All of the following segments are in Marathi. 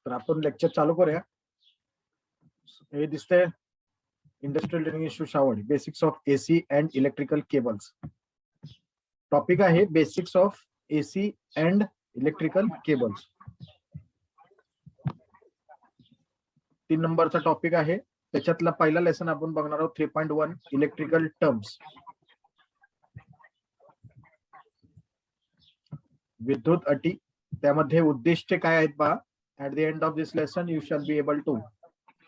तर आपण लेक्चर चालू करूया. हे दिसतंय industrial training institute Shavdi, basics of AC and electrical cables. Topic आहे basics of AC and electrical cables. 3 नंबरचा टॉपिक आहे. त्याच्यातला पहिला लेसन आपण बघणार आहोत 3.1 इलेक्ट्रिकल टर्म्स. विद्युत अटी. त्यामध्ये उद्दिष्टे काय आहेत पहा. At the end of this lesson, you shall be able to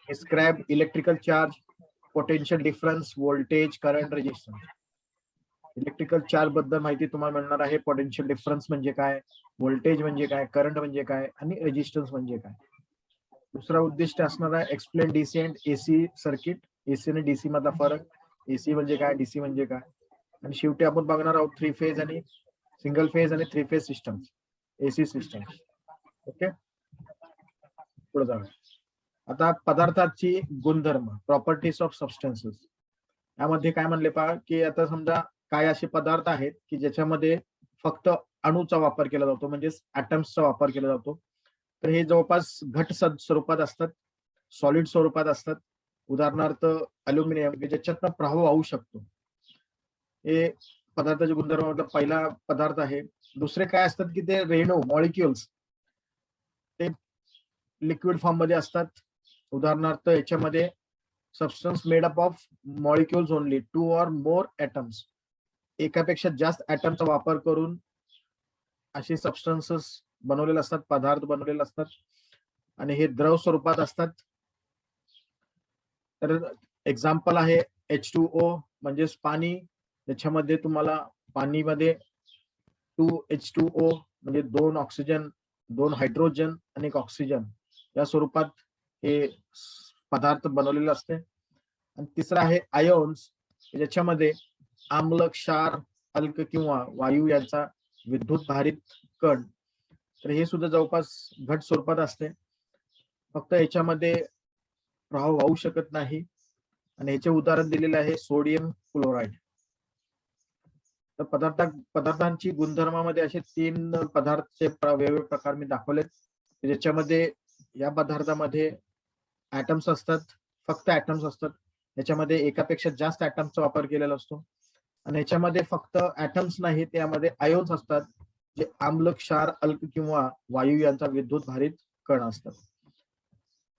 describe electrical charge, potential difference, voltage, current, resistance. Electrical charge बद्दल माहिती तुम्हाला मिळणार आहे. पोटेन्शियल डिफरन्स म्हणजे काय, व्होल्टेज म्हणजे काय, करंट म्हणजे काय आणि रेजिस्टन्स म्हणजे काय. दुसरा उद्दिष्ट असणार आहे explain DC and AC circuit. AC आणि डीसी मधला फरक, एसी म्हणजे काय, डीसी म्हणजे काय. आणि शेवटी आपण बघणार आहोत 3 फेज आणि सिंगल फेज आणि 3 phase system, AC system. Okay, पुढे जाऊया. आता पदार्थाची गुणधर्म, प्रॉपर्टीज ऑफ सबस्टन्सेस. यामध्ये काय म्हणले पहा की आता समजा काय असे पदार्थ आहेत की ज्याच्यामध्ये फक्त अणूचा वापर केला जातो, म्हणजे ऍटम्सचा वापर केला जातो. तर हे जवळपास घट स्वरूपात असतात, सॉलिड स्वरूपात असतात. उदाहरणार्थ अल्युमिनियम, की ज्याच्यातनं प्रवाह वाहू शकतो. हे पदार्थाचे गुणधर्म पहिला पदार्थ आहे. दुसरे काय असतात की ते रेणू, मॉलिक्युल्स, ते लिक्विड फॉर्म मध्ये असतात. उदाहरणार्थ याच्यामध्ये substance made up of molecules only, 2 or more atoms. एकापेक्षा जास्त ऍटमचा वापर करून असे सबस्टन्सेस बनवलेले असतात, पदार्थ बनवलेले असतात आणि हे द्रव स्वरूपात असतात. तर एक्झाम्पल आहे H2O म्हणजेच पाणी. त्याच्यामध्ये तुम्हाला पाणीमध्ये 2H2O म्हणजे 2 ऑक्सिजन, 2 हायड्रोजन आणि 1 ऑक्सिजन या स्वरूपात हे पदार्थ बनवलेले असते. आणि तिसरा आहे आयोन्स, ज्याच्यामध्ये आम्ल, क्षार, अल्क किंवा वायू यांचा विद्युत भारित कण. तर हे सुद्धा जवळपास घट स्वरूपात असते, फक्त याच्यामध्ये प्रवाह वाहू शकत नाही. आणि याचे उदाहरण दिलेले आहे सोडियम क्लोराईड. तर पदार्थांची गुणधर्मामध्ये असे 3 पदार्थचे वेगवेगळे प्रकार मी दाखवलेत. ज्याच्यामध्ये या पदार्थामध्ये ऍटम्स असतात, फक्त ऍटम्स असतात. याच्यामध्ये एकापेक्षा जास्त ऍटम्सचा वापर केलेला असतो. आणि याच्यामध्ये फक्त ऍटम्स नाही, त्यामध्ये आयोन्स असतात, जे आम्ल, क्षार, अल्क किंवा वायू यांचा विद्युत भारित कण असतात.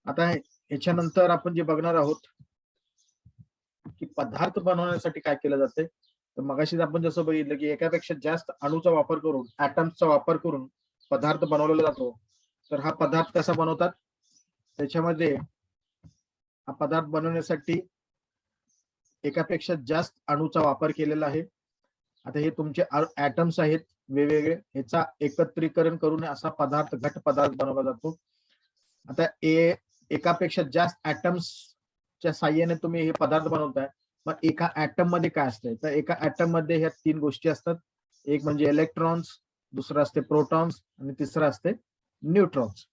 आता याच्यानंतर आपण जे बघणार आहोत की पदार्थ बनवण्यासाठी काय केलं जाते. तर मगाशीच आपण जसं बघितलं की एकापेक्षा जास्त अणूचा वापर करून, ऍटम्सचा वापर करून पदार्थ बनवलेला जातो. तर हा पदार्थ कसा बनवतात, त्याच्यामध्ये हा पदार्थ बनवण्यासाठी एकापेक्षा जास्त अणूचा वापर केलेला आहे. आता हे तुमचे ऍटम्स आहेत वेगवेगळे, ह्याचा एकत्रीकरण करून असा पदार्थ, घट पदार्थ बनवला जातो. आता एकापेक्षा जास्त ऍटम्सच्या साह्याने तुम्ही हे पदार्थ बनवताय. मग एका ऍटम मध्ये काय असतंय, तर एका ऍटम मध्ये ह्या 3 गोष्टी असतात. एक म्हणजे इलेक्ट्रॉन्स, दुसरं असते प्रोटॉन्स आणि तिसरं असते न्यूट्रॉन्स.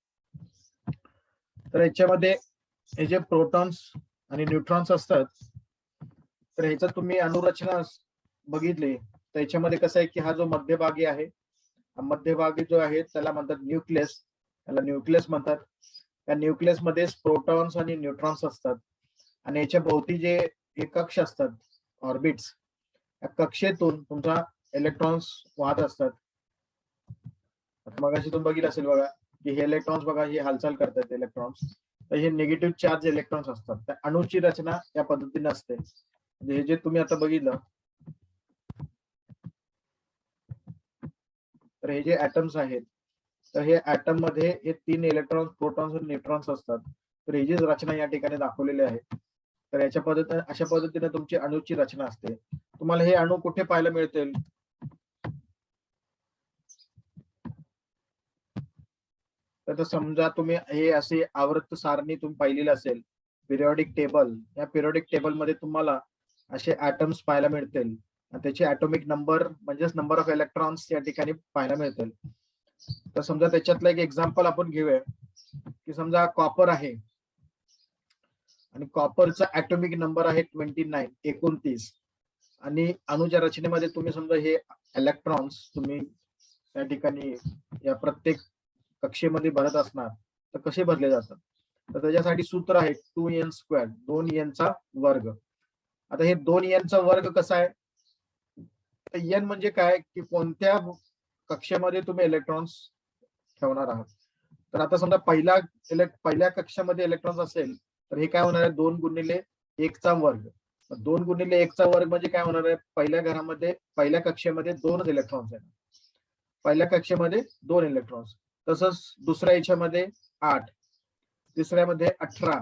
तर याच्यामध्ये हे जे प्रोटॉन्स आणि न्यूट्रॉन्स असतात, तर ह्याचा तुम्ही अणुरचना बघितली तर याच्यामध्ये कसं आहे की हा जो मध्यभागी आहे, हा मध्यभागी जो आहे त्याला म्हणतात न्यूक्लियस. त्याला न्यूक्लियस म्हणतात. त्या न्यूक्लियस मध्ये प्रोटॉन्स आणि न्यूट्रॉन्स असतात. आणि याच्या भोवती जे कक्ष असतात, ऑर्बिट्स, या कक्षेतून तुमचा इलेक्ट्रॉन्स वाहत असतात. मगाशी तुम्ही बघितलं असेल बघा की हे इलेक्ट्रॉन्स बघा, हे हालचाल करतात इलेक्ट्रॉन्स. तर हे निगेटिव्ह चार्ज इलेक्ट्रॉन्स असतात. त्या अणूची रचना या पद्धतीने असते. म्हणजे हे जे तुम्ही आता बघितलं, तर हे जे ऍटम्स आहेत, तर हे ऍटम मध्ये हे 3 इलेक्ट्रॉन्स, प्रोटॉन्स आणि न्यूट्रॉन्स असतात. तर ही जी रचना या ठिकाणी दाखवलेली आहे, तर याच्या पद्धतीने, अशा पद्धतीने तुमची अणूची रचना असते. तुम्हाला हे अणू कुठे पाहायला मिळतील, तर समजा तुम्ही हे असे आवर्त सारणी तुम्ही पाहिलेली असेल, पिरियॉडिक टेबल. या पिरियॉडिक टेबल मध्ये तुम्हाला असे ऍटम्स पाहायला मिळतील. त्याचे ऍटॉमिक नंबर म्हणजेच नंबर ऑफ इलेक्ट्रॉन्स या ठिकाणी पाहायला मिळतील. तर समजा त्याच्यातलं एक एक्झाम्पल आपण घेऊया की समजा कॉपर आहे आणि कॉपरचा ऍटॉमिक नंबर आहे 29. आणि अणुच्या रचनेमध्ये तुम्ही समजा हे इलेक्ट्रॉन्स तुम्ही त्या ठिकाणी या प्रत्येक कक्षेमध्ये भरत असणार. तर कसे भरले जातात, तर त्याच्यासाठी सूत्र आहे 2n², 2n चा वर्ग. आता हे 2n चा वर्ग कसा आहे, एन म्हणजे काय की कोणत्या कक्षेमध्ये तुम्ही इलेक्ट्रॉन्स ठेवणार आहात. तर आता समजा पहिल्या कक्षामध्ये इलेक्ट्रॉन्स असेल तर हे काय होणार आहे, 2 गुणिले 1 चा वर्ग. 2 गुणिले 1 चा वर्ग म्हणजे काय होणार आहे, पहिल्या कक्षेमध्ये 2 इलेक्ट्रॉन्स आहेत. पहिल्या कक्षेमध्ये 2 इलेक्ट्रॉन्स. तसंच दुसऱ्या याच्यामध्ये 8, तिसऱ्यामध्ये 18,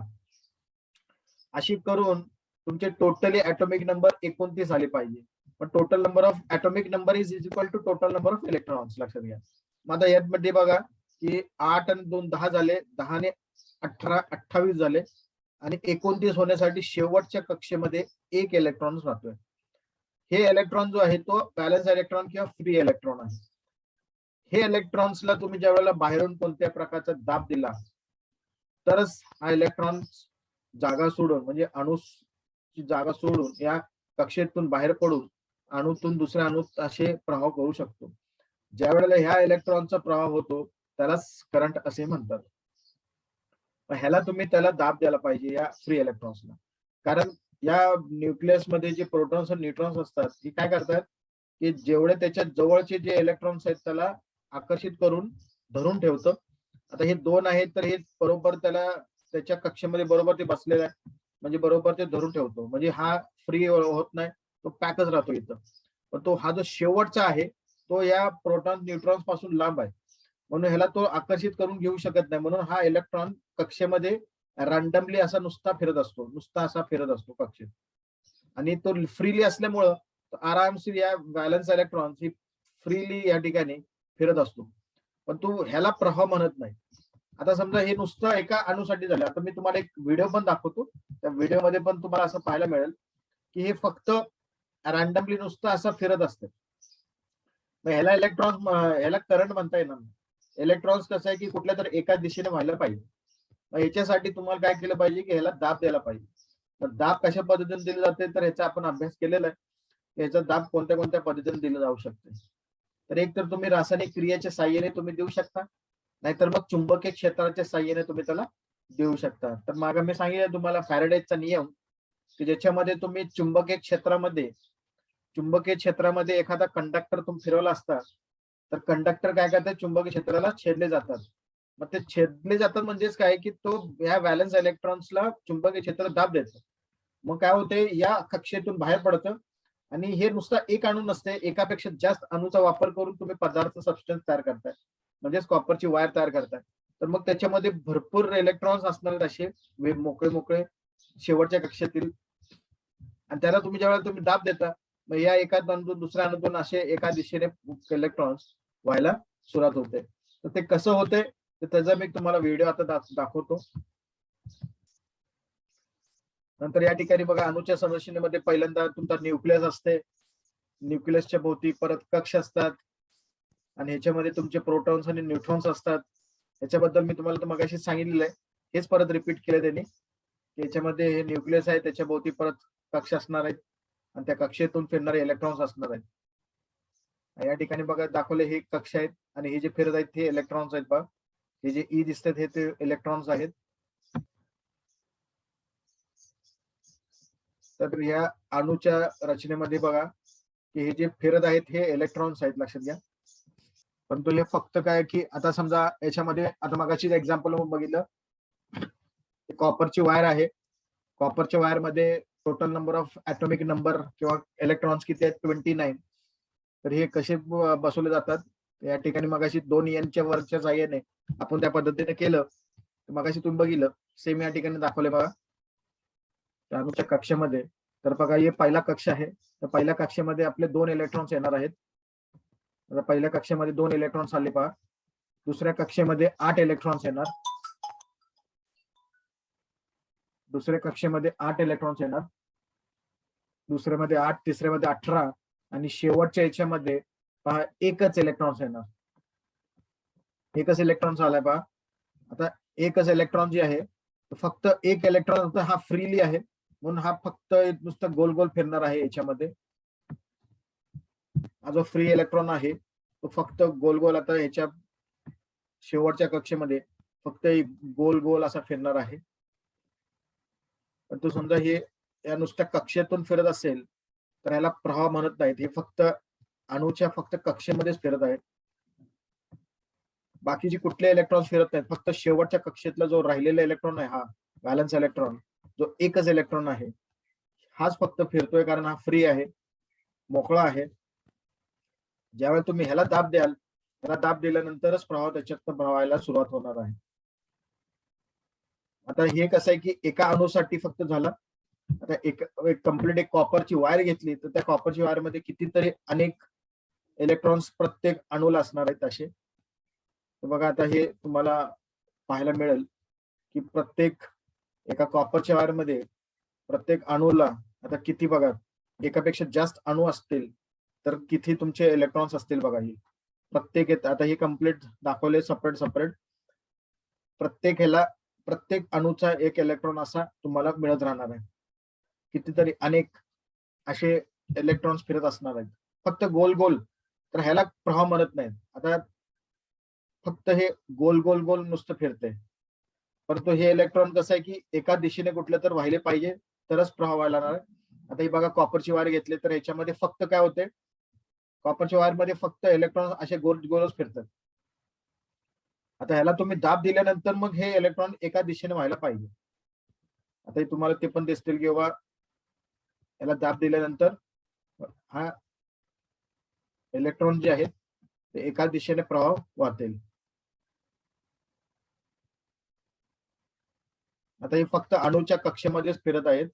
अशी करून तुमचे टोटली ऍटॉमिक नंबर 29 आले पाहिजे. पण total number of atomic number is equal to total number of electrons. लक्षात घ्या. मग आता यामध्ये बघा की 8 आणि 2 10 झाले, 10 ने 18 28 झाले, आणि 29 होण्यासाठी शेवटच्या कक्षेमध्ये एक इलेक्ट्रॉन राहतोय. हे इलेक्ट्रॉन जो आहे तो बॅलन्स इलेक्ट्रॉन किंवा फ्री इलेक्ट्रॉन आहे. हे इलेक्ट्रॉन्सला तुम्ही ज्यावेळेला बाहेरून कोणत्या प्रकारचा दाब दिला तरच हा इलेक्ट्रॉन जागा सोडून, म्हणजे अणूची जागा सोडून या कक्षेतून बाहेर पडून अणूतून दुसऱ्या अणूत असे प्रवाह करू शकतो. ज्या वेळेला ह्या इलेक्ट्रॉनचा प्रवाह होतो त्यालाच करंट असे म्हणतात. ह्याला तुम्ही त्याला दाब द्यायला पाहिजे या फ्री इलेक्ट्रॉन्सला. कारण या न्यूक्लियस मध्ये जे प्रोटॉन्स आणि न्यूट्रॉन्स असतात ते काय करतात की जेवढे त्याच्या जवळचे जे इलेक्ट्रॉन्स आहेत त्याला आकर्षित करून धरून ठेवतं. आता हे 2 आहेत तर हे बरोबर त्याला त्याच्या कक्षेमध्ये बरोबर ते बसलेलं आहे, म्हणजे बरोबर ते धरून ठेवतो. म्हणजे हा फ्री होत नाही, तो पॅकच राहतो इथं. पण तो हा जो शेवटचा आहे तो या प्रोटॉन न्यूट्रॉन्स पासून लांब आहे, म्हणून ह्याला तो आकर्षित करून घेऊ शकत नाही. म्हणून हा इलेक्ट्रॉन कक्षेमध्ये रॅन्डमली असा नुसता फिरत असतो कक्षेत. आणि तो फ्रीली असल्यामुळं आरामशीर या व्हॅलन्स इलेक्ट्रॉन ही फ्रीली या ठिकाणी फिरत असतो. पण तो ह्याला प्रवाह म्हणत नाही. आता समजा हे नुसतं एका अणूसाठी झालं. आता मी तुम्हाला एक व्हिडिओ पण दाखवतो, त्या व्हिडिओमध्ये पण तुम्हाला असं पाहायला मिळेल की हे फक्त रॅन्डमली नुसतं असं फिरत असतं. ह्याला ह्याला करंट म्हणता येणार नाही. इलेक्ट्रॉन्स कसं आहे की कुठल्या तर एका दिशेने व्हायला पाहिजे. मग याच्यासाठी तुम्हाला काय केलं पाहिजे की ह्याला दाब द्यायला पाहिजे. तर दाब कशा पद्धतीने दिले जाते तर ह्याचा आपण अभ्यास केलेला आहे. याचा दाब कोणत्या कोणत्या पद्धतीने दिला जाऊ शकते. तर एक तर तुम्ही रासायनिक क्रियेच्या साह्याने तुम्ही देऊ शकता, नाहीतर मग चुंबकीय क्षेत्राच्या साह्याने तुम्ही त्याला देऊ शकता. तर मागे मी सांगितलं तुम्हाला फॅरेडेचा नियम, की ज्याच्यामध्ये तुम्ही चुंबकीय क्षेत्रामध्ये एखादा कंडक्टर तुम्ही फिरवला असता तर कंडक्टर काय करतात, चुंबकीय क्षेत्राला छेदले जातात. मग ते छेदले जातात म्हणजेच काय की तो ह्या व्हॅलन्स इलेक्ट्रॉन्सला चुंबकीय क्षेत्र दाब देतं. मग काय होते, या कक्षेतून बाहेर पडतं. आणि हे नुसतं एक अणू नसते, एकापेक्षा जास्त अणूचा वापर करून तुम्ही पदार्थ सबस्टन्स तयार करताय, म्हणजेच कॉपरची वायर तयार करताय. तर मग त्याच्यामध्ये भरपूर इलेक्ट्रॉन्स असणार असे मोकळे मोकळे शेवटच्या कक्षेतील. आणि त्याला तुम्ही ज्यावेळेला तुम्ही दाब देता मग या एका अणूतून दुसऱ्या अणूतून असे एका दिशेने इलेक्ट्रॉन्स व्हायला सुरुवात होते. तर ते कसं होते तर त्याचा मी तुम्हाला व्हिडिओ आता दाखवतो. नंतर या ठिकाणी बघा अणूच्या संरचनेमध्ये पहिल्यांदा तुमचा न्यूक्लियस असते, न्यूक्लियसच्या भोवती परत कक्ष असतात, आणि ह्याच्यामध्ये तुमचे प्रोटॉन्स आणि न्यूट्रॉन्स असतात. याच्याबद्दल मी तुम्हाला मगाशी सांगितलेलं आहे, हेच परत रिपीट केलं त्यांनी. याच्यामध्ये हे न्यूक्लियस आहे, त्याच्या भोवती परत कक्ष असणार आहेत, आणि त्या कक्षेतून फिरणारे इलेक्ट्रॉन्स असणार आहेत. या ठिकाणी बघा दाखवले हे कक्ष आहेत, आणि हे जे फिरत आहेत हे इलेक्ट्रॉन्स आहेत. बघा हे जे ई दिसतात हे ते इलेक्ट्रॉन्स आहेत. तर या अणूच्या रचनेमध्ये बघा की हे जे फिरत आहेत हे इलेक्ट्रॉन्स आहेत, लक्षात घ्या. पण तो हे फक्त काय की आता समजा याच्यामध्ये आता मगाची एक्झाम्पल बघितलं, कॉपरची वायर आहे. कॉपरच्या वायर मध्ये total number of atomic number किंवा इलेक्ट्रॉन्स किती आहेत, 29. तर हे कसे बसवले जातात, या ठिकाणी मगाशी 2 च्या वरच्या साह्याने आपण त्या पद्धतीने केलं. मगाशी तुम्ही बघितलं सेम या ठिकाणी दाखवले बघा अणूच्या कक्षामध्ये. तर बघा हे पहिला कक्ष आहे, तर पहिल्या कक्षेमध्ये आपले 2 इलेक्ट्रॉन्स येणार आहेत. आता पहिल्या कक्षेमध्ये 2 इलेक्ट्रॉन्स आले पहा. दुसऱ्या कक्षेमध्ये 8 इलेक्ट्रॉन्स येणार. दुसऱ्या कक्षेमध्ये 8 इलेक्ट्रॉन्स येणार. दुसऱ्यामध्ये 8, तिसऱ्यामध्ये 18, आणि शेवटच्या याच्यामध्ये पहा एकच इलेक्ट्रॉन्स येणार. एकच इलेक्ट्रॉन्स आलाय पहा. आता एकच इलेक्ट्रॉन जे आहे फक्त एक इलेक्ट्रॉन हा फ्रीली आहे, म्हणून हा फक्त नुसतं गोल गोल फिरणार आहे याच्यामध्ये. हा जो फ्री इलेक्ट्रॉन आहे तो फक्त गोल गोल आता ह्याच्या शेवटच्या कक्षेमध्ये फक्त एक गोल गोल असा फिरणार आहे. पण तो समजा हे या नुसत्या कक्षेतून फिरत असेल तर याला प्रवाह म्हणत नाहीत. हे फक्त अणूच्या फक्त कक्षेमध्येच फिरत आहेत. बाकीचे कुठले इलेक्ट्रॉन्स फिरत नाहीत. फक्त शेवटच्या कक्षेतला जो राहिलेला इलेक्ट्रॉन आहे, हा व्हॅलन्स इलेक्ट्रॉन, जो एकच इलेक्ट्रॉन आहे, हाच फक्त फिरतोय, कारण हा फ्री आहे, मोकळा आहे. ज्यावेळेला तुम्ही ह्याला दाब द्याल, त्याला दाब दिल्यानंतरच प्रवाह त्याच्यात प्रवाहायला सुरुवात होणार आहे. आता हे कसं आहे की एका अणूसाठी फक्त झालं. आता एक कम्प्लीट एक कॉपरची वायर घेतली तर त्या कॉपरची वायर मध्ये कितीतरी अनेक इलेक्ट्रॉन्स प्रत्येक अणूला असणार आहेत असे. तर बघा आता हे तुम्हाला पाहायला मिळेल की प्रत्येक एका कॉपरच्या वायर मध्ये प्रत्येक अणूला आता किती, बघा एकापेक्षा जास्त अणू असतील तर किती तुमचे इलेक्ट्रॉन्स असतील बघा. ही प्रत्येक आता हे कम्प्लीट दाखवले सेपरेट सेपरेट. प्रत्येक ह्याला प्रत्येक अणूचा एक इलेक्ट्रॉन असा तुम्हाला मिळत राहणार आहे. कितीतरी अनेक असे इलेक्ट्रॉन्स फिरत असणार आहेत फक्त गोल गोल. तर ह्याला प्रवाह म्हणत नाहीत. आता फक्त हे गोल गोल गोल नुसतं फिरते. परंतु हे इलेक्ट्रॉन कसं आहे की एका दिशेने कुठलं तर वाहिले पाहिजे तरच प्रवाह व्हायला लागणार. आता ही बघा कॉपरची वायर घेतली तर ह्याच्यामध्ये फक्त काय होते, कॉपरच्या वायर मध्ये फक्त इलेक्ट्रॉन असे गोल गोलच फिरतात. आता ह्याला तुम्ही दाब दिल्यानंतर मग हे इलेक्ट्रॉन एका दिशेने व्हायला पाहिजे. आता तुम्हाला ते पण दिसतील किंवा याला दाब दिल्यानंतर हा इलेक्ट्रॉन जे आहेत ते एका दिशेने प्रवाह वाहतील. आता हे फक्त अणूच्या कक्षेमध्येच फिरत आहेत.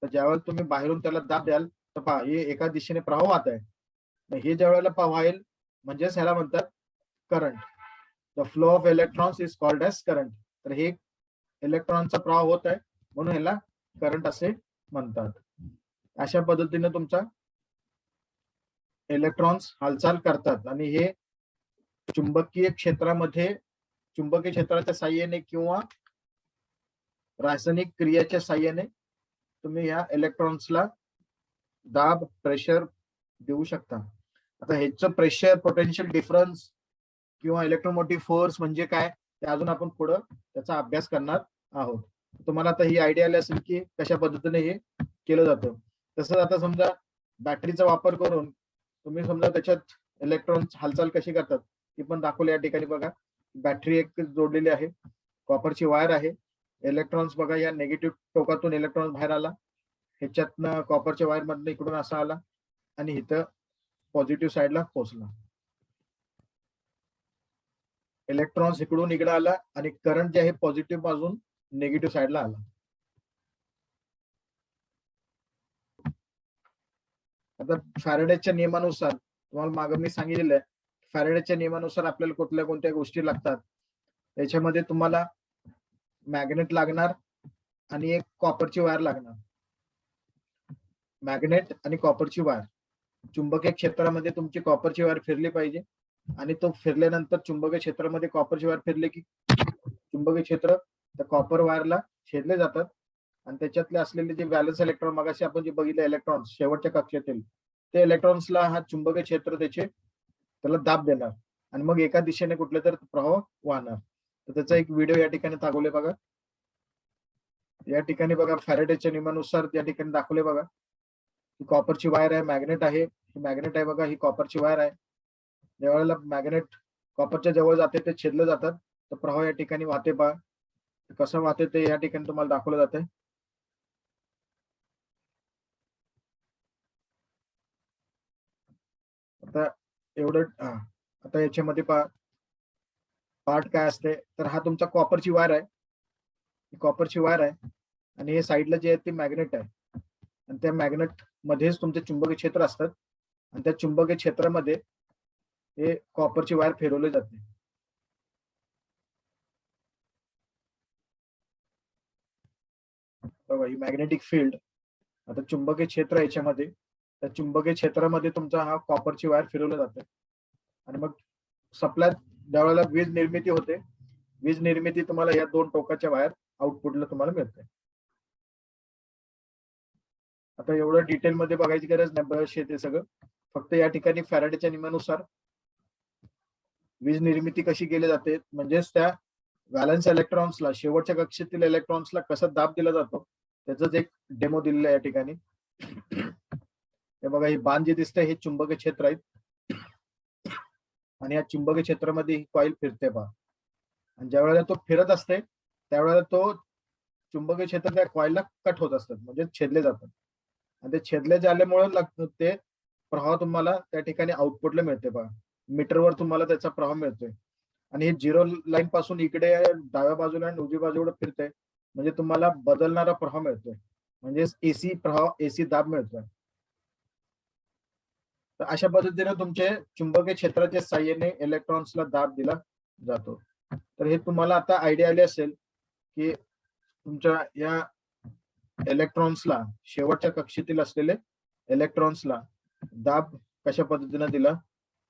तर ज्यावेळेला तुम्ही बाहेरून त्याला दाब द्याल तर पहा हे एका दिशेने प्रवाह वाहत आहे. हे ज्या वेळेला वाहेल म्हणजेच ह्याला म्हणतात current. The flow of electrons is called as current. तर हे इलेक्ट्रॉनचा प्रवाह होत आहे म्हणून ह्याला करंट असे म्हणतात. अशा पद्धतीने तुमचा इलेक्ट्रॉन्स हालचाल करतात आणि हे चुंबकीय क्षेत्रामध्ये चुंबकीय क्षेत्राच्या साह्याने किंवा रासायनिक क्रियेच्या साह्याने तुम्ही या इलेक्ट्रॉन्सला दाब प्रेशर देऊ शकता. आता ह्याचं प्रेशर पोटेन्शियल डिफरन्स किंवा इलेक्ट्रोमोटिव्ह फोर्स म्हणजे काय ते अजून आपण पुढे त्याचा अभ्यास करणार आहोत. तुम्हाला आता ही आयडिया आली असेल की कशा पद्धतीने हे केलं जातं. तसंच आता समजा बॅटरीचा वापर करून तुम्ही समजा त्याच्यात इलेक्ट्रॉन हालचाल कशी करतात ती पण दाखवली या ठिकाणी. बघा बॅटरी एक जोडलेली आहे, कॉपरची वायर आहे, इलेक्ट्रॉन्स बघा या निगेटिव्ह टोकातून इलेक्ट्रॉन बाहेर आला, ह्याच्यातनं कॉपरच्या वायर मधनं इकडून असा आला आणि इथं पॉझिटिव्ह साईडला पोहोचला. इलेक्ट्रॉन्स इकडून इकडे आला आणि करंट जे आहे पॉझिटिव्ह बाजून निगेटिव्ह साईडला आला. आता फॅरेडेच्या नियमानुसार तुम्हाला मागे मी सांगितलेलं आहे, फॅरेडेच्या नियमानुसार आपल्याला कुठल्या कोणत्या गोष्टी लागतात. त्याच्यामध्ये तुम्हाला मॅग्नेट लागणार आणि एक कॉपरची वायर लागणार. मॅग्नेट आणि कॉपरची वायर. चुंबकीय क्षेत्रामध्ये तुमची कॉपरची वायर फिरली पाहिजे आणि तो फिरल्यानंतर चुंबकीय क्षेत्रामध्ये कॉपरची वायर फिरले की चुंबकीय क्षेत्र त्या कॉपर वायरला छेदले जातात आणि त्याच्यातले असलेले जे व्हॅलन्स इलेक्ट्रॉन मगाशी आपण जे बघितले इलेक्ट्रॉन्स शेवटच्या कक्षेतील ते इलेक्ट्रॉन्सला हा चुंबकीय क्षेत्र त्याला दाब देणार आणि मग एका दिशेने कुठले तर प्रवाह वाहणार. तर त्याचा एक व्हिडिओ या ठिकाणी दाखवले बघा. या ठिकाणी बघा फॅरेडेच्या नियमानुसार या ठिकाणी दाखवले बघा. ही कॉपरची वायर आहे, मॅग्नेट आहे, ही मॅग्नेट आहे बघा, ही कॉपरची वायर आहे. ज्यावेळेला मॅग्नेट कॉपरच्या जवळ जाते ते छेदले जातात तर प्रवाह या ठिकाणी वाहते. पहा कसं वाहते ते या ठिकाणी तुम्हाला दाखवलं जाते. आता एवढं आता याच्यामध्ये पहा पार्ट काय असते तर हा तुमचा कॉपरची वायर आहे, ही कॉपरची वायर आहे आणि हे साईडला जे आहे ते मॅग्नेट आहे आणि त्या मॅग्नेट मध्येच तुमचे चुंबकीय क्षेत्र असतात आणि त्या चुंबकीय क्षेत्रामध्ये हे कॉपरची वायर फिरवली जाते. बघा ही मॅग्नेटिक फील्ड. आता चुंबकीय क्षेत्र याच्यामध्ये त्या चुंबकीय क्षेत्रामध्ये तुमचा हा कॉपरची वायर फिरवलं जाते आणि मग सप्लाय ज्यावेळेला वीज निर्मिती होते, वीज निर्मिती तुम्हाला या दोन टोकाच्या वायर आउटपुटला तुम्हाला मिळते. आता एवढं डिटेल मध्ये बघायची गरज नाही, बस ते सगळं फक्त या ठिकाणी फॅरेडेच्या नियमानुसार वीज निर्मिती कशी केली जाते म्हणजेच त्या व्हॅलन्स इलेक्ट्रॉन्सला, शेवटच्या कक्षेतील इलेक्ट्रॉन्सला कसा दाब दिला जातो त्याच एक डेमो दिलेला आहे या ठिकाणी. हे बघा, ही बाण जे दिसतंय हे चुंबकीय क्षेत्र आहेत आणि या चुंबकीय क्षेत्रामध्ये ही कॉईल फिरते पहा. आणि ज्या वेळेला तो फिरत असते त्यावेळेला तो चुंबकीय क्षेत्र त्या कॉईलला कट होत असतात, म्हणजे छेदले जातात. आणि ते छेदले झाल्यामुळे ते प्रवाह तुम्हाला त्या ठिकाणी आउटपुटला मिळते पहा. मीटरवर तुम्हाला त्याचा प्रवाह मिळतोय. आणि हे 0 लाईन पासून इकडे डाव्या बाजूला आणि उजव्या बाजूला फिरते, म्हणजे तुम्हाला बदलणारा प्रवाह मिळतोय, म्हणजे एसी प्रवाह, एसी दाब मिळतोय. तर अशा पद्धतीने तुमचे चुंबकीय क्षेत्राच्या साह्याने इलेक्ट्रॉन्सला दाब दिला जातो. तर हे तुम्हाला आता आयडिया आली असेल की तुमच्या या इलेक्ट्रॉन्सला, शेवटच्या कक्षेतील असलेले इलेक्ट्रॉन्सला दाब कशा पद्धतीने दिला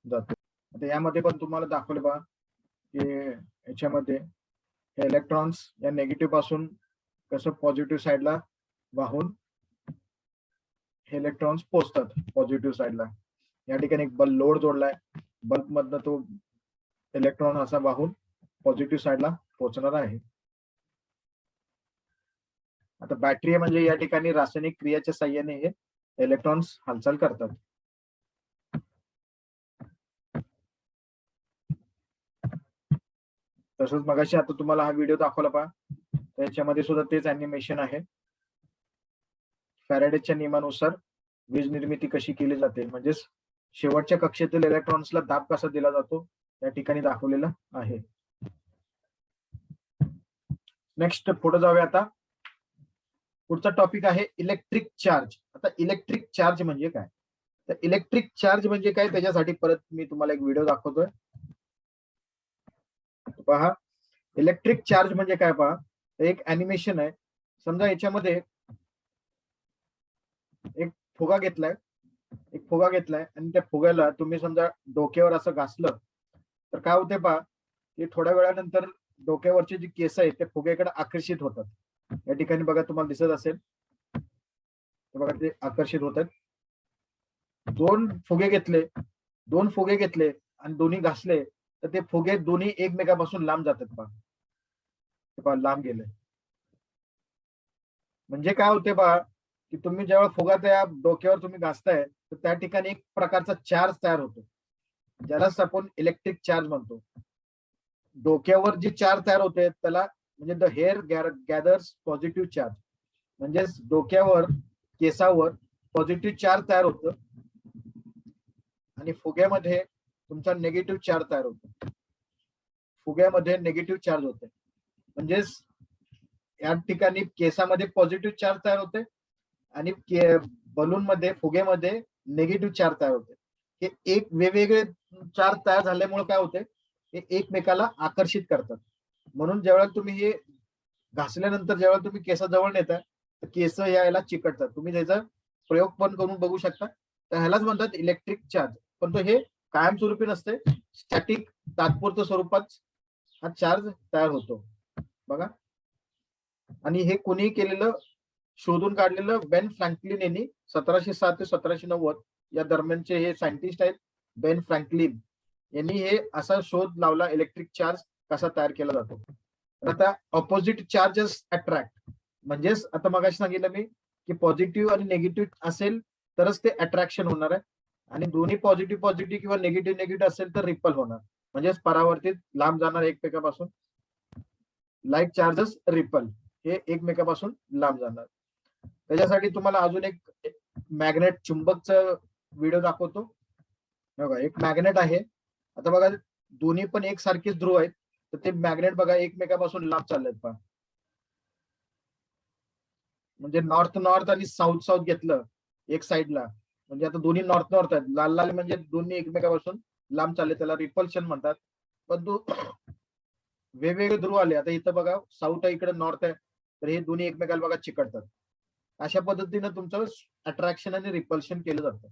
जातो. आता यामध्ये पण तुम्हाला दाखवले बघा की याच्यामध्ये हे इलेक्ट्रॉन्स या नेगेटिव्ह पासून कसं पॉझिटिव्ह साईडला वाहून हे इलेक्ट्रॉन्स पोहोचतात पॉझिटिव्ह साईडला. या ठिकाणी एक लोड जोडलाय, बल्ब मधनं तो इलेक्ट्रॉन असा वाहून पॉझिटिव्ह साईडला पोहोचणार आहे. आता बॅटरी म्हणजे या ठिकाणी रासायनिक क्रियाच्या साह्याने हे इलेक्ट्रॉन्स हालचाल करतात. तसंच मगाशी आता तुम्हाला हा व्हिडिओ दाखवला पहा, त्याच्यामध्ये सुद्धा तेच अॅनिमेशन आहे. फॅरेडेच्या नियमानुसार वीज निर्मिती कशी केली जाते, म्हणजेच शेवटच्या कक्षेतील इलेक्ट्रॉन्सला दाब कसा दिला जातो या ठिकाणी दाखवलेला आहे. नेक्स्ट पुढे जाऊया. आता पुढचा टॉपिक आहे इलेक्ट्रिक चार्ज. आता इलेक्ट्रिक चार्ज म्हणजे काय, तर इलेक्ट्रिक चार्ज म्हणजे काय त्याच्यासाठी परत मी तुम्हाला एक व्हिडिओ दाखवतोय पहा. इलेक्ट्रिक चार्ज म्हणजे काय पहा, एक अॅनिमेशन आहे. समजा याच्यामध्ये एक फुगा घेतलाय आणि त्या फुग्याला तुम्ही समजा डोक्यावर असं घासलं तर काय होते पहा, की थोड्या वेळानंतर डोक्यावरचे जे केस आहेत ते फुग्याकडे आकर्षित होतात. या ठिकाणी बघा तुम्हाला दिसत असेल, बघा ते आकर्षित होत आहेत. दोन फुगे घेतले आणि दोन्ही घासले तर ते फुगे दोन्ही एकमेकापासून लांब जातात पहा, लांब गेले. म्हणजे काय होते पहा, की तुम्ही जेव्हा फुगा त्या डोक्यावर तुम्ही घासताय तर त्या ठिकाणी एक प्रकारचा चार्ज तयार होतो, ज्यालाच आपण इलेक्ट्रिक चार्ज म्हणतो. डोक्यावर जी चार्ज तयार होते त्याला म्हणजे द हेअर गॅदर्स पॉझिटिव्ह चार्ज, म्हणजे डोक्यावर, केसावर पॉझिटिव्ह चार्ज तयार होतं आणि फुग्यामध्ये तुमचा निगेटिव्ह चार्ज तयार होतो. फुग्यामध्ये निगेटिव्ह चार्ज होते, म्हणजेच या ठिकाणी केसामध्ये पॉझिटिव्ह चार्ज तयार होते आणि बलून मध्ये, फुगेमध्ये निगेटिव्ह चार्ज तयार होते. हे एक वेगवेगळे चार्ज तयार झाल्यामुळे काय होते, हे एकमेकाला आकर्षित करतात. म्हणून जेव्हा तुम्ही हे घासल्यानंतर जेव्हा तुम्ही केसाजवळ नेता तर केस यायला चिकटतात. तुम्ही त्याचा प्रयोग पण करून बघू शकता. तर ह्यालाच म्हणतात इलेक्ट्रिक चार्ज. पण तो हे कायमस्वरूपी नसते, स्टॅटिक, तात्पुरत्या स्वरूपात हा चार्ज तयार होतो बघा. आणि हे कोणी केलेलं, शोधून काढलेलं बेन फ्रँकलिन यांनी 1707 ते 1790 या दरम्यानचे हे सायंटिस्ट आहेत. बेन फ्रँकलिन यांनी हे असा शोध लावला, इलेक्ट्रिक चार्ज कसा तयार केला जातो. आता ऑपोजिट चार्जेस अट्रॅक्ट, म्हणजेच आता मगाशी सांगितलं मी की पॉझिटिव्ह आणि निगेटिव्ह असेल तरच ते अट्रॅक्शन होणार आहे, आणि दोन्ही पॉझिटिव्ह किंवा निगेटिव्ह असेल तर रिपल होणार, म्हणजेच परावर्तित, लांब जाणार एकमेकापासून. लाईक चार्जेस रिपल, हे एकमेकापासून लांब जाणार. त्याच्यासाठी तुम्हाला अजून एक मॅग्नेट, चुंबकचा व्हिडिओ दाखवतो बघा. एक मॅग्नेट आहे. आता बघा दोन्ही पण एकसारखेच ध्रुव आहेत, तर ते मॅग्नेट बघा एकमेकापासून लांब चाललेत पहा. म्हणजे नॉर्थ आणि साऊथ घेतलं एक साइडला, म्हणजे आता दोन्ही नॉर्थ आहेत, लाल म्हणजे दोन्ही एकमेकापासून लांब चालले, त्याला रिपल्शन म्हणतात. पण वेगवेगळे ध्रुव आले. आता इथं बघा साऊथ आहे, इकडे नॉर्थ आहे, तर हे दोन्ही एकमेकाला बघा चिकटतात. अशा पद्धतीने तुमचं अट्रॅक्शन आणि रिपल्शन केलं जातं.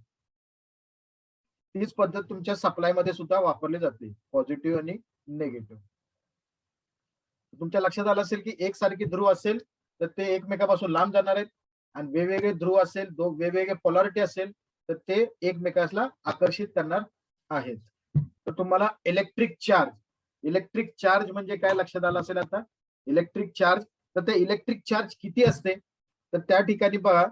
तीच पद्धत तुमच्या सप्लाय मध्ये सुद्धा वापरली जाते, पॉझिटिव्ह आणि निगेटिव्ह. तुमच्या लक्षात आलं असेल की एकसारखी ध्रुव असेल तर ते एकमेकापासून लांब जाणार आहेत, आणि वेगवेगळे ध्रुव असेल, वेगवेगळे पोलॅरिटी असेल तर ते एकमेकाला आकर्षित करणार आहेत. तर तुम्हाला इलेक्ट्रिक चार्ज म्हणजे काय लक्षात आलं असेल आता. इलेक्ट्रिक चार्ज, तर ते इलेक्ट्रिक चार्ज किती असते, तर त्या ठिकाणी बघा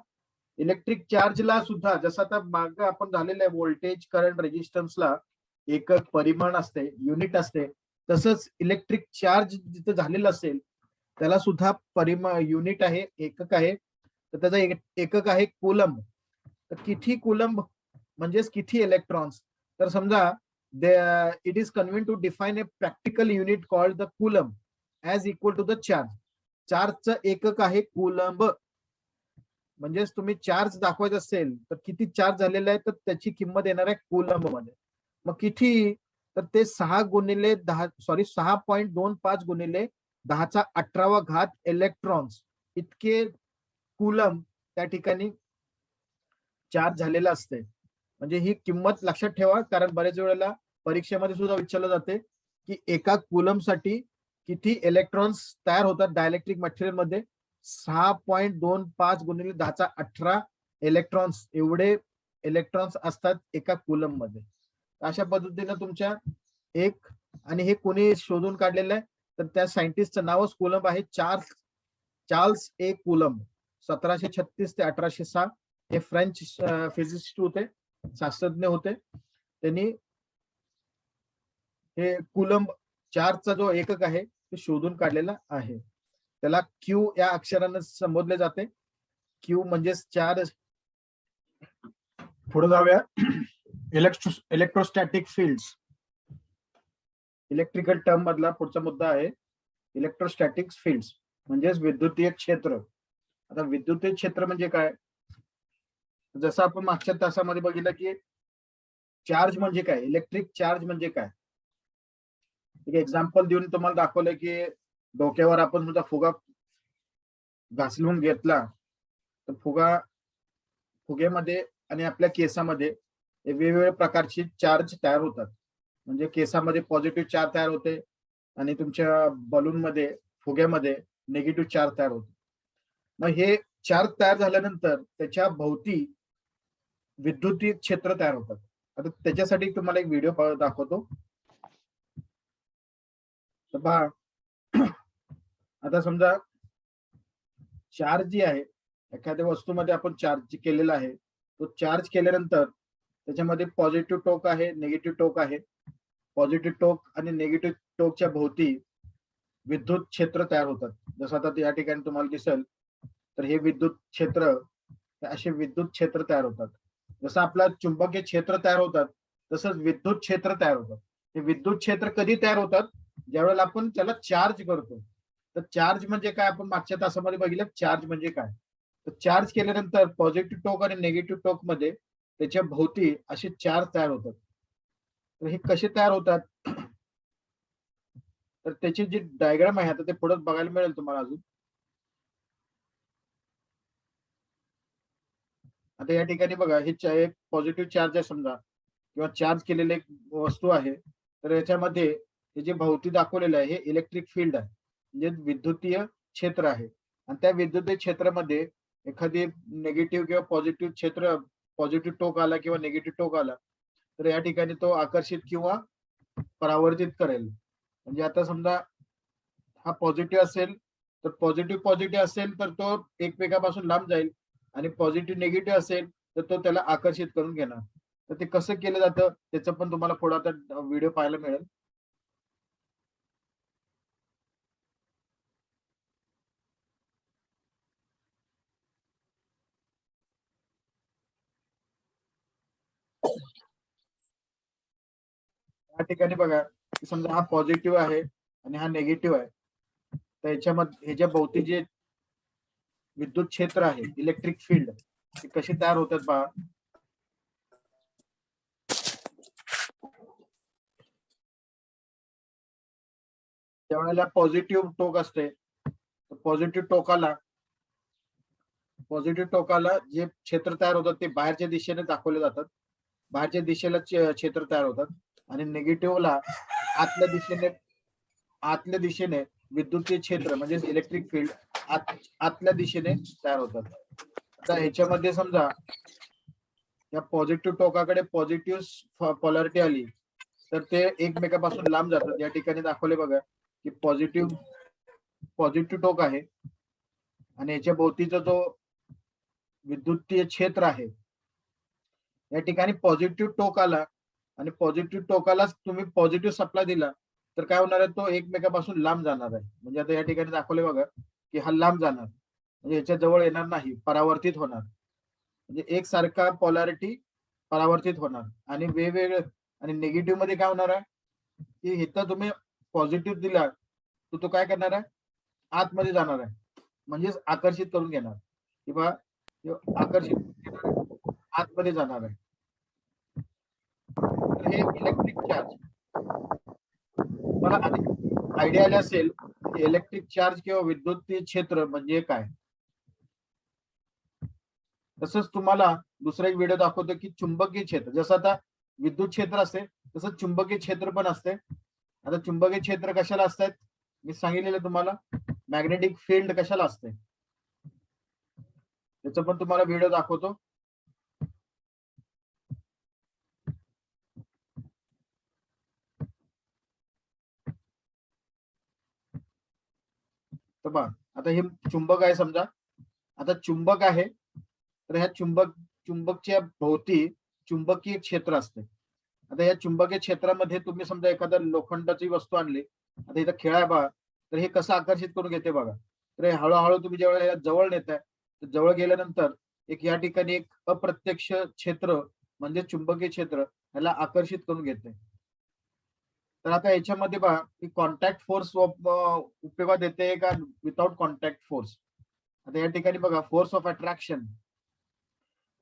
इलेक्ट्रिक चार्जला सुद्धा जसं आता माग आपण झालेलं आहे व्होल्टेज करंट रेजिस्टन्सला एकक परिमाण असते, युनिट असते, तसंच इलेक्ट्रिक चार्ज जिथे झालेलं असेल त्याला सुद्धा परिमाण युनिट आहे, एकक आहे. तर त्याचा एकक आहे कुलंब. तर किती कुलंब म्हणजेच किती इलेक्ट्रॉन्स. तर समजा it is convenient to define a practical unit called the coulomb as equal to the charge. चार्जचं एकक आहे कुलंब. म्हणजेच तुम्ही चार्ज दाखवायचं असेल तर किती चार्ज झालेला आहे तर त्याची किंमत येणार आहे कुलंब मध्ये. मग किती, तर ते 6.25 गुणिले 10⁻18 इलेक्ट्रॉन्स इतके कुलंब त्या ठिकाणी चार्ज झालेला असते. म्हणजे ही किंमत लक्षात ठेवा, कारण बरेच वेळेला परीक्षेमध्ये सुद्धा विचारलं जाते की एका कुलंब साठी किती इलेक्ट्रॉन्स तयार होतात डायलेक्ट्रिक मटेरियल मध्ये. 6.25 गुणिले 10⁻18 इलेक्ट्रॉन्स, एवढे इलेक्ट्रॉन्स असतात एका कुलंब मध्ये. अशा पद्धतीने तुमच्या एक, आणि हे कोणी शोधून काढलेलं आहे तर त्या सायंटिस्टचं नावच कुलंब आहे, चार्ल्स ए कुलंब. 1736 ते 1806 हे फ्रेंच फिजिसिस्ट होते, शास्त्रज्ञ होते. त्यांनी हे कुलंब चार्जचा जो एकक आहे ते शोधून काढलेला आहे. त्याला क्यू या अक्षराने संबोधले जाते. क्यू म्हणजे चार्ज. पुढे जाऊया. Electrostatic fields. इलेक्ट्रिकल टर्म मधला पुढचा मुद्दा आहे इलेक्ट्रोस्टॅटिक फील्ड्स म्हणजेच विद्युतीय क्षेत्र. आता विद्युतीय क्षेत्र म्हणजे काय, जसं आपण मागच्या तासामध्ये बघितलं की चार्ज म्हणजे काय, इलेक्ट्रिक चार्ज म्हणजे काय. एक एक्झाम्पल देऊन तुम्हाला दाखवलं की डोक्यावर आपण सुद्धा फुगा घासलून घेतला तर फुगेमध्ये आणि आपल्या केसामध्ये वेगवेगळ्या प्रकारचे चार्ज तयार होतात. म्हणजे केसामध्ये पॉझिटिव्ह चार्ज तयार होते आणि तुमच्या बलून मध्ये फुग्यामध्ये निगेटिव्ह चार्ज तयार होते. मग हे चार्ज तयार झाल्यानंतर त्याच्या भोवती विद्युतीय क्षेत्र तयार होतात. आता त्याच्यासाठी तुम्हाला एक व्हिडिओ दाखवतो. तर पहा, आता समजा चार्ज जी आहे एखाद्या वस्तूमध्ये आपण चार्ज केलेला आहे, तो चार्ज केल्यानंतर त्याच्यामध्ये पॉझिटिव्ह टोक आहे, निगेटिव्ह टोक आहे. पॉझिटिव्ह टोक आणि निगेटिव्ह टोकच्या भोवती विद्युत क्षेत्र तयार होतात. जसं आता या ठिकाणी तुम्हाला दिसेल तर हे विद्युत क्षेत्र, असे विद्युत क्षेत्र तयार होतात. जसं आपला चुंबकीय क्षेत्र तयार होतात तसंच विद्युत क्षेत्र तयार होतात. हे विद्युत क्षेत्र कधी तयार होतात, ज्यावेळेला आपण त्याला चार्ज करतो. तर चार्ज म्हणजे काय, आपण मागच्या तासामध्ये बघितलं चार्ज म्हणजे काय. तर चार्ज केल्यानंतर पॉझिटिव्ह टोक आणि निगेटिव्ह टोक मध्ये त्याच्या भोवती असे चार्ज तयार होतात. तर हे कसे तयार होतात, तर त्याची जी डायग्राम आहे आता ते पुढे बघायला मिळेल तुम्हाला अजून. आता या ठिकाणी बघा, हे एक पॉझिटिव्ह चार्ज आहे समजा, किंवा चार्ज केलेले एक वस्तू आहे. तर याच्यामध्ये हे जे भोवती दाखवलेलं आहे हे इलेक्ट्रिक फील्ड आहे, म्हणजे विद्युतीय क्षेत्र आहे. आणि त्या विद्युतीय क्षेत्रामध्ये एखादी निगेटिव्ह किंवा पॉझिटिव्ह क्षेत्र, पॉझिटिव्ह टोक आला किंवा निगेटिव्ह टोक आला तर या ठिकाणी तो आकर्षित किंवा परावर्तित करेल. म्हणजे आता समजा हा पॉझिटिव्ह असेल तर पॉझिटिव्ह असेल तर तो एकमेकापासून लांब जाईल, आणि पॉझिटिव्ह निगेटिव्ह असेल तर तो त्याला आकर्षित करून घेणार. तर ते कसं केलं जातं त्याचं पण तुम्हाला पुढे आता व्हिडिओ पाहायला मिळेल. या ठिकाणी बघा, समजा हा पॉझिटिव्ह आहे आणि हा निगेटिव्ह आहे. तर याच्यामध्ये ह्याच्या भोवती जे विद्युत क्षेत्र आहे, इलेक्ट्रिक फील्ड, ते कसे तयार होतात पहा. त्यावेळेला पॉझिटिव्ह टोक असते, पॉझिटिव्ह टोकाला जे क्षेत्र तयार होतात ते बाहेरच्या दिशेने दाखवले जातात. बाहेरच्या दिशेला क्षेत्र तयार होतात, आणि निगेटिव्हला आतल्या दिशेने विद्युतीय क्षेत्र म्हणजे इलेक्ट्रिक फील्ड आतल्या दिशेने तयार होतात. आता ह्याच्यामध्ये समजा या पॉझिटिव्ह टोकाकडे पॉझिटिव्ह पोलॅरिटी आली तर ते एकमेकापासून लांब जातात. या ठिकाणी दाखवले बघा की पॉझिटिव्ह टोक आहे आणि याच्या भोवतीचा जो विद्युतीय क्षेत्र आहे, या ठिकाणी पॉझिटिव्ह टोक आला आणि पॉझिटिव्ह टोकालाच तुम्ही पॉझिटिव्ह सप्लाय दिला तर काय होणार आहे, तो एकमेकापासून लांब जाणार आहे. म्हणजे आता या ठिकाणी दाखवले बघा की हा लांब जाणार, म्हणजे याच्या जवळ येणार नाही, परावर्तित होणार. म्हणजे एकसारखा पोलॅरिटी परावर्तित होणार. आणि वेगवेगळे आणि निगेटिव्ह मध्ये काय होणार आहे की इथं तुम्ही पॉझिटिव्ह दिला तर तो काय करणार आहे, आतमध्ये जाणार आहे, म्हणजेच आकर्षित करून घेणार किंवा आकर्षित आतमध्ये जाणार आहे. तर हे इलेक्ट्रिक चार्ज मला आयडिया आली असेल की इलेक्ट्रिक चार्ज किंवा विद्युतीय क्षेत्र म्हणजे काय. तसंच तुम्हाला दुसरा एक व्हिडिओ दाखवतो की चुंबकीय क्षेत्र, जसं आता विद्युत क्षेत्र असते तसं चुंबकीय क्षेत्र पण असते. आता चुंबकीय क्षेत्र कशाला असतात मी सांगितलेलं तुम्हाला, मॅग्नेटिक फील्ड कशाला असते त्याचं पण तुम्हाला व्हिडिओ दाखवतो. तर पहा, आता हे चुंबक आहे समजा. आता चुंबक आहे तर ह्या चुंबकच्या भोवती चुंबकीय क्षेत्र असते. आता या चुंबकीय क्षेत्रामध्ये तुम्ही समजा एखादा लोखंडाची वस्तू आणली, आता इथं खेळा बघा, तर हे कसं आकर्षित करून घेते बघा. तर हळूहळू तुम्ही जेव्हा याला जवळ नेताय तर जवळ गेल्यानंतर एक या ठिकाणी एक अप्रत्यक्ष क्षेत्र म्हणजे चुंबकीय क्षेत्र ह्याला आकर्षित करून घेते. तर आता याच्यामध्ये बघा की कॉन्टॅक्ट फोर्स उपयोगात येते का विदाउट कॉन्टॅक्ट फोर्स. आता या ठिकाणी बघा फोर्स ऑफ अट्रॅक्शन,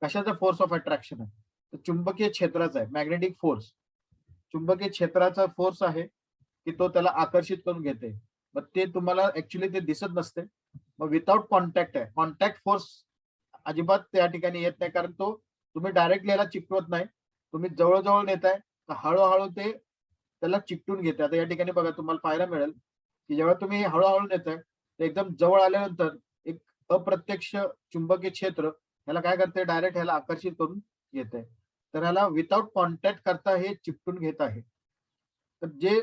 कशाचा फोर्स ऑफ अट्रॅक्शन आहे तर चुंबकीय क्षेत्राचा आहे, मॅग्नेटिक फोर्स. चुंबकीय क्षेत्राचा फोर्स आहे की तो त्याला आकर्षित करून घेते. मग ते तुम्हाला ऍक्च्युली ते दिसत नसते. मग विदाउट कॉन्टॅक्ट आहे, कॉन्टॅक्ट फोर्स अजिबात त्या ठिकाणी येत नाही, कारण तो तुम्ही डायरेक्टली याला चिकटवत नाही, तुम्ही जवळजवळ नेताय तर हळूहळू ते त्याला चिकटून घेते. आता या ठिकाणी बघा तुम्हाला पाहायला मिळेल की जेव्हा तुम्ही हळूहळू नेताय तर एकदम जवळ आल्यानंतर एक अप्रत्यक्ष चुंबकीय क्षेत्र ह्याला काय करते, डायरेक्ट ह्याला आकर्षित करून घेते. तर ह्याला विदाउट कॉन्टॅक्ट करता हे चिकटून घेत आहे. तर जे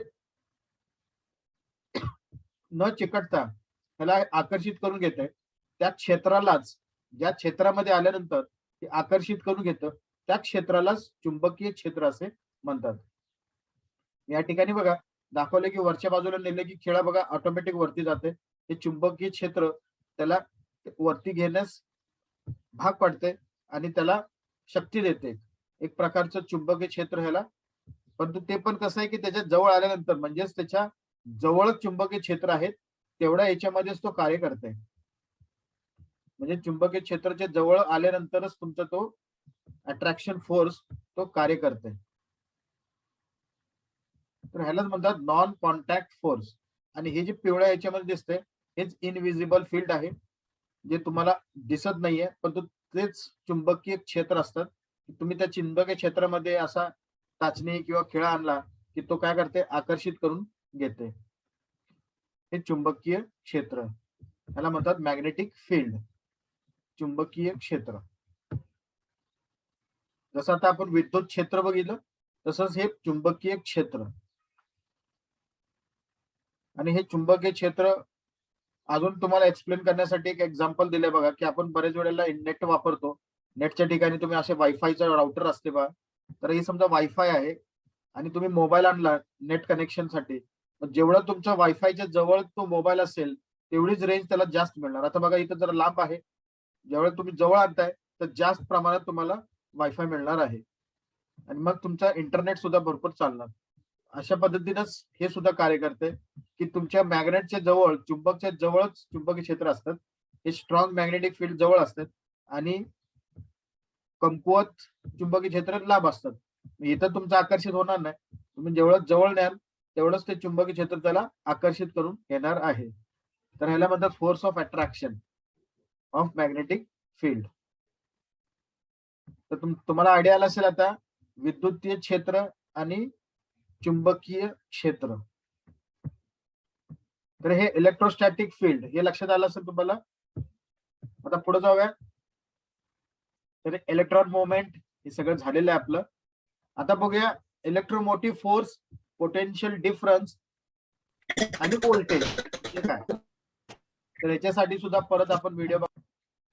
न चिकटता ह्याला आकर्षित करून घेते त्या क्षेत्रालाच, ज्या क्षेत्रामध्ये आल्यानंतर ते आकर्षित करून घेतं त्या क्षेत्रालाच चुंबकीय क्षेत्र असे म्हणतात. या ठिकाणी बघा दाखवले की वरच्या बाजूला नेले की खेळा बघा ऑटोमॅटिक वरती जाते. हे चुंबकीय क्षेत्र त्याला वरती घेण्यास भाग पडते आणि त्याला शक्ती देते, एक प्रकारचं चुंबकीय क्षेत्र ह्याला. परंतु ते पण कसं आहे की त्याच्या जवळ आल्यानंतर, म्हणजेच त्याच्या जवळ चुंबकीय क्षेत्र आहेत तेवढ्या याच्यामध्येच तो कार्य करते. म्हणजे चुंबकीय क्षेत्राच्या जवळ आल्यानंतरच तुमचा तो अट्रॅक्शन फोर्स तो कार्य करते. तर ह्यालाच म्हणतात नॉन कॉन्टॅक्ट फोर्स. आणि हे जे पिवळ्या याच्यामध्ये दिसते हेच इनविजिबल फील्ड आहे, जे तुम्हाला दिसत नाहीये, पण तेच चुंबकीय क्षेत्र असतात. तुम्ही त्या चुंबकीय क्षेत्रामध्ये असा टाचणी किंवा खिळा आणला की तो काय करते, आकर्षित करून घेते. हे चुंबकीय क्षेत्र, ह्याला म्हणतात मॅग्नेटिक फील्ड, चुंबकीय क्षेत्र. जसं आता आपण विद्युत क्षेत्र बघितलं तसंच हे चुंबकीय क्षेत्र. आणि हे चुंबकीय क्षेत्र अजून तुम्हाला एक्सप्लेन करण्यासाठी एक एक्झाम्पल दिले बघा की आपण बरेच वेळेला नेट वापरतो. नेटच्या ठिकाणी तुम्ही असे वायफायचा राउटर असते बघा, तर हे समजा वायफाय आहे आणि तुम्ही मोबाईल आणला नेट कनेक्शनसाठी, जेवढं तुमच्या वायफायच्या जवळ तो मोबाईल असेल तेवढीच रेंज त्याला जास्त मिळणार. आता बघा इथं जरा लांब आहे, जेवढं तुम्ही जवळ आणताय तर जास्त प्रमाणात तुम्हाला वायफाय मिळणार आहे आणि मग तुमचा इंटरनेट सुद्धा भरपूर चालणार. अशा पद्धतीनेच हे सुद्धा कार्य करते की तुमच्या मॅग्नेटच्या जवळ, चुंबकच्या जवळच चुंबकीय क्षेत्र असतात. हे स्ट्रॉंग मॅग्नेटिक फील्ड जवळ असतात आणि कमकुवत चुंबकीय क्षेत्र लांब असतात. इथं तुमचं आकर्षित होणार नाही, तुम्ही जेवढं जवळ न्याल तेवढंच ते चुंबकीय क्षेत्र त्याला आकर्षित करून घेणार आहे. तर ह्याला म्हणतात force of attraction of magnetic field. तर तुम्हाला आयडिया आला असेल आता विद्युतीय क्षेत्र आणि चुंबकीय क्षेत्र. तर हे इलेक्ट्रोस्टॅटिक फील्ड हे लक्षात आलं असेल तुम्हाला. आता पुढे जाऊया. तर इलेक्ट्रॉन मुवमेंट हे सगळं झालेलं आहे आपलं. आता बघूया इलेक्ट्रोमोटिव्ह फोर्स, पोटेन्शियल डिफरन्स आणि व्होल्टेज हे काय. तर याच्यासाठी सुद्धा परत आपण व्हिडिओ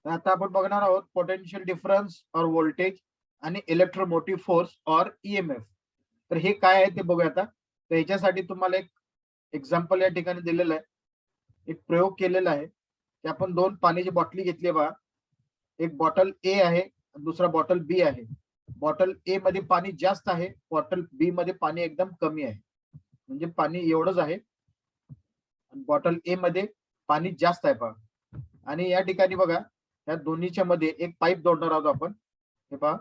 आता आपण बघणार आहोत पोटेन्शियल डिफरन्स और व्होल्टेज आणि इलेक्ट्रोमोटिव्ह फोर्स और ईएमएफ. तर हे काय आहे ते बघूया आता. तर याच्यासाठी तुम्हाला एक एक्झाम्पल या ठिकाणी दिलेलं आहे, एक प्रयोग केलेला आहे की आपण दोन पाण्याची बॉटली घेतली बघा. एक बॉटल ए आहे, दुसरा बॉटल बी आहे. बॉटल ए मध्ये पाणी जास्त आहे, बॉटल बी मध्ये पाणी एकदम कमी आहे. म्हणजे पाणी एवढंच आहे, बॉटल ए मध्ये पाणी जास्त आहे पहा. आणि या ठिकाणी बघा या दोन्हीच्या मध्ये एक पाईप जोडणार आहोत आपण. हे पहा,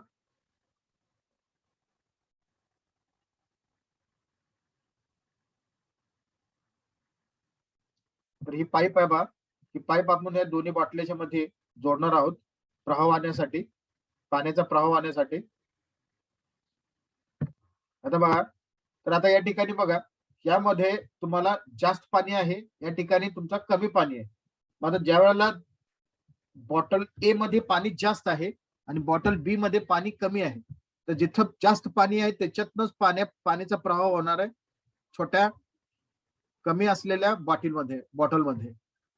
तर ही पाईप आहे पहा. ही पाईप आपण या दोन्ही बाटल्याच्या मध्ये जोडणार आहोत प्रवाह वाहण्यासाठी, पाण्याचा प्रवाह वाहण्यासाठी. आता बघा, तर आता या ठिकाणी बघा यामध्ये तुम्हाला जास्त पाणी आहे, या ठिकाणी तुमचा कमी पाणी आहे. मग ज्या वेळेला बॉटल ए मध्ये पाणी जास्त आहे आणि बॉटल बी मध्ये पाणी कमी आहे, तर जिथं जास्त पाणी आहे त्याच्यातनच पाण्याचा प्रवाह होणार आहे छोट्या कमी असलेल्या बॉटलमध्ये.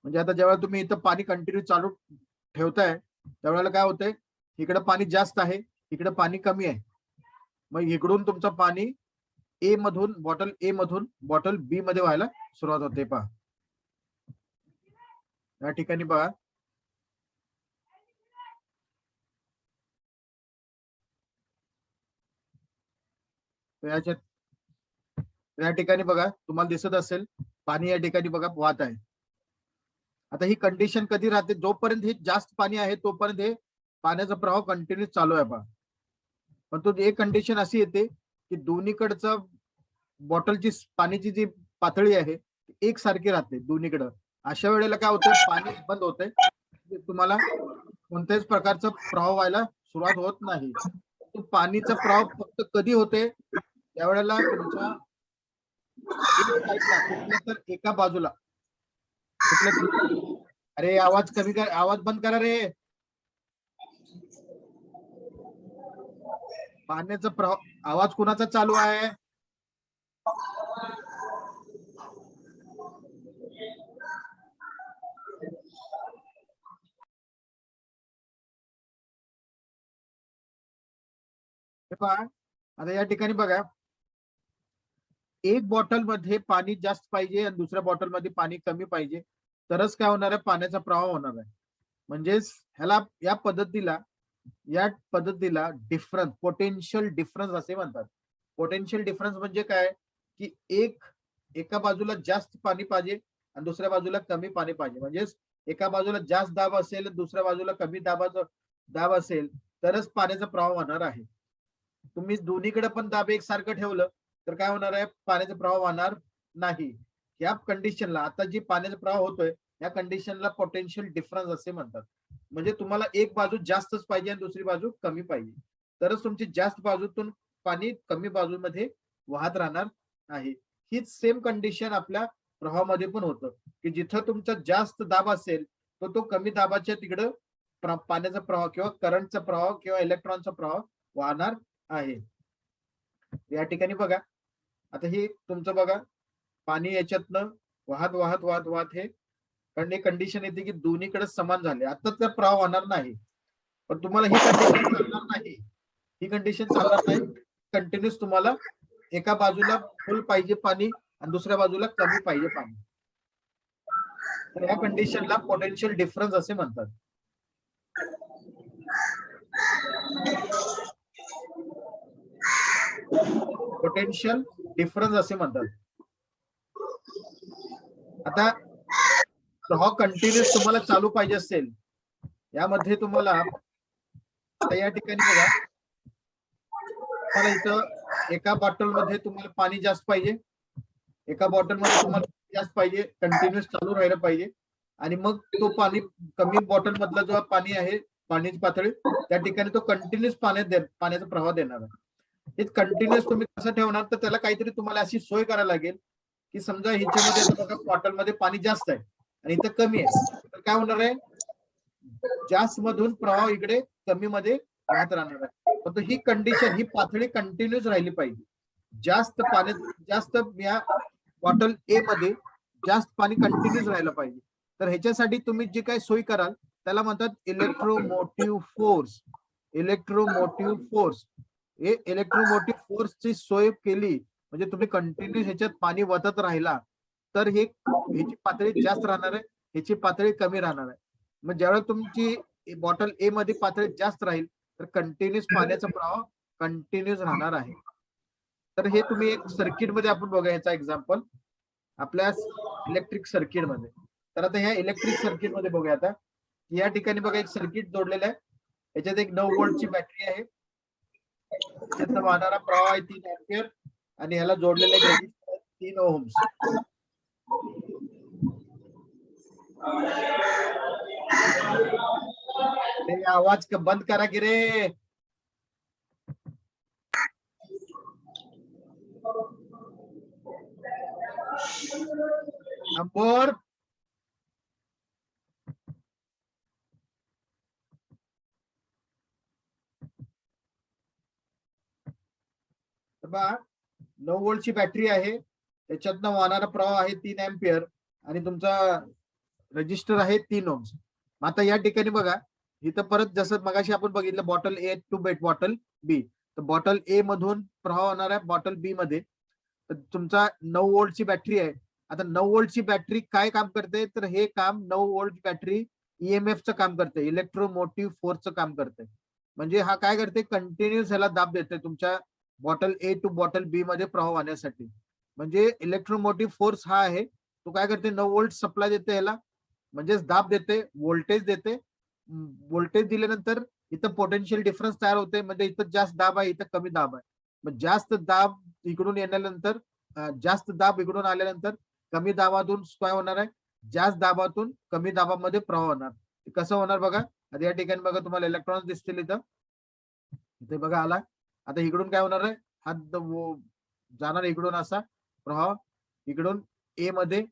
म्हणजे आता जेव्हा तुम्ही इथं पाणी कंटिन्यू चालू ठेवताय त्यावेळेला काय होतंय, इकडे पाणी जास्त आहे, इकडे पाणी कमी आहे. मग इकडून तुमचं पाणी बॉटल ए मधून बॉटल बी मध्ये व्हायला सुरुवात होते पहा. या ठिकाणी बघा, या ठिकाणी बघा तुम्हाला दिसत असेल पाणी या ठिकाणी बघा वाहत आहे. आता ही कंडिशन कधी राहते, जोपर्यंत हे जास्त पाणी आहे तोपर्यंत हे पाण्याचा प्रवाह कंटिन्यू चालू आहे पहा. पण तो एक कंडिशन अशी येते की दोन्हीकडचा बॉटलची पाण्याची जी पातळी आहे एक सारखी राहते दोन्हीकडं. अशा वेळेला काय होतं, पाणी बंद होतंय, तुम्हाला कोणत्याच प्रकारचा प्रवाह व्हायला सुरुवात होत नाही. तो पाणीचा प्रवाह फक्त कधी होते, त्यावेळेला तुमच्या तर एका बाजूला अरे आवाज कमी कर, आवाज बंद करा रे. पाण्याचा प्रवाह आवाज कुणाचा चालू आहे? आता या ठिकाणी बघा, एक बॉटल मध्ये पाणी जास्त पाहिजे आणि दुसऱ्या बॉटल मध्ये पाणी कमी पाहिजे, तरच काय होणार आहे, पाण्याचा प्रवाह होणार आहे. म्हणजेच ह्याला या पद्धतीला डिफरन्स, पोटेन्शियल डिफरन्स असे म्हणतात. पोटेन्शियल डिफरन्स म्हणजे काय की एका बाजूला जास्त पाणी पाहिजे आणि दुसऱ्या बाजूला कमी पाणी पाहिजे. म्हणजेच एका बाजूला जास्त दाब असेल, दुसऱ्या बाजूला कमी दाब असेल तरच पाण्याचा प्रवाह होणार आहे. तुम्ही दोन्हीकडे पण दाब एकसारखं ठेवलं तर काय होणार आहे, पाण्याचा प्रवाह वाहणार नाही. या कंडिशनला, आता जी पाण्याचा प्रवाह होतोय या कंडिशनला पोटेन्शियल डिफरन्स असे म्हणतात. म्हणजे तुम्हाला एक बाजू जास्तच पाहिजे आणि दुसरी बाजू कमी पाहिजे, तरच तुमची जास्त बाजूतून पाणी कमी बाजूमध्ये वाहत राहणार आहे. हीच सेम कंडिशन आपल्या प्रवाहामध्ये पण होतं की जिथं तुमचा जास्त दाब असेल तर तो कमी दाबाच्या तिकडं पाण्याचा प्रवाह किंवा करंटचा प्रवाह किंवा इलेक्ट्रॉनचा प्रवाह वाहणार आहे. या ठिकाणी बघा, आता हे तुमचं बघा पाणी याच्यातनं वाहत वाहत वाहत वाहत हे कारण एक कंडिशन येते की दोन्हीकडे समान झाले, आता तर प्रवाह होणार नाही. पण तुम्हाला ही कंडिशन चालणार नाही, ही कंडिशन चालणार नाही. कंटिन्यूस तुम्हाला एका बाजूला फुल पाहिजे पाणी आणि दुसऱ्या बाजूला कमी पाहिजे पाणी. तर या कंडिशनला पोटेन्शियल डिफरन्स असे म्हणतात. पोटेन्शियल डिफरन्स असे म्हणतात. आता प्रवाह कंटिन्यूस तुम्हाला चालू पाहिजे असेल, यामध्ये तुम्हाला या ठिकाणी बघा, तुम्हाला इथं एका बॉटल मध्ये तुम्हाला पाणी जास्त पाहिजे, एका बॉटल मध्ये तुम्हाला जास्त पाहिजे, कंटिन्यूस चालू राहिलं पाहिजे. आणि मग तो पाणी कमी बॉटल मधला जो पाणी आहे पाण्याची पातळी त्या ठिकाणी तो कंटिन्यूस पाण्याचा प्रवाह देणार आहे. हे कंटिन्यूस तुम्ही कसं ठेवणार, तर त्याला काहीतरी तुम्हाला अशी सोय करायला लागेल की समजा ह्याच्यामध्ये बघा बॉटल मध्ये पाणी जास्त आहे आणि इथं कमी आहे, तर काय होणार आहे, जास्त मधून प्रवाह इकडे कमी मध्ये वाहत राहणार आहे. फक्त ही कंडिशन, ही पातळी कंटिन्यूस राहिली पाहिजे. जास्त पाण्यात जास्त या बॉटल ए मध्ये जास्त पाणी कंटिन्यूस राहायला पाहिजे. तर ह्याच्यासाठी तुम्ही जे काही सोय कराल त्याला म्हणतात इलेक्ट्रोमोटिव्ह फोर्स. इलेक्ट्रोमोटिव्ह फोर्स हे इलेक्ट्रोमोटिव्ह फोर्सची सोय केली म्हणजे तुम्ही कंटिन्यू ह्याच्यात पाणी वतत राहिला तर ह्याची पातळी जास्त राहणार आहे, ह्याची पातळी कमी राहणार आहे. मग ज्यावेळेला तुमची बॉटल ए मध्ये पातळी जास्त राहील तर कंटिन्यूस पाण्याचा प्रवाह कंटिन्यूस राहणार आहे. तर हे तुम्ही एक सर्किट मध्ये आपण बघा याचा एक्झाम्पल आपल्या इलेक्ट्रिक सर्किट मध्ये. तर आता ह्या इलेक्ट्रिक सर्किट मध्ये बघूया आता या ठिकाणी बघा एक सर्किट जोडलेलं आहे. याच्यात एक 9 व्होल्टची बॅटरी आहे, त्याचा वाहणारा प्रवाह आहे 3 अँपिअर आणि ह्याला जोडलेलं एक रेझिस्टर 3 ओहम्स. आवाज बंद करा की रे. अंबोर बघा 9 व्होल्टची बॅटरी आहे, त्याच्यातनं वाहणारा प्रवाह आहे 3 अँपिअर आणि तुमचा रजिस्टर आहे 3 ओहम्स. आता या ठिकाणी बघा इथं परत जसं मगाशी आपण बघितलं बॉटल ए टू बॉटल बी, तर बॉटल ए मधून प्रवाह होणार आहे बॉटल बी मध्ये. तर तुमचा 9 व्होल्टची बॅटरी आहे. आता 9 व्होल्टची बॅटरी काय काम करते तर हे काम 9 व्होल्ट बॅटरी ईएमएफचं काम करते, इलेक्ट्रोमोटिव्ह फोर्सचं काम करते. म्हणजे हा काय करते कंटिन्यूस ह्याला दाब देते तुमच्या बॉटल ए टू बॉटल बी मध्ये प्रवाह वाहण्यासाठी. म्हणजे इलेक्ट्रोमोटिव्ह फोर्स हा आहे तो काय करते 9 व्होल्ट सप्लाय देते ह्याला म्हणजेच दाब देते, व्होल्टेज देते. व्होल्टेज दिल्यानंतर इथं पोटेन्शियल डिफरन्स तयार होते, म्हणजे इथं जास्त दाब आहे इथं कमी दाब आहे. मग जास्त दाब इकडून येण्यानंतर जास्त दाब इकडून आल्यानंतर कमी दाबातून काय होणार आहे जास्त दाबातून कमी दाबामध्ये प्रवाह होणार. कसं होणार बघा आता या ठिकाणी बघा तुम्हाला इलेक्ट्रॉन्स दिसतील इथं, इथे बघा आला. आता इकडून काय होणार आहे हा जाणार इकडून असा प्रवाह इकडून ए मध्ये,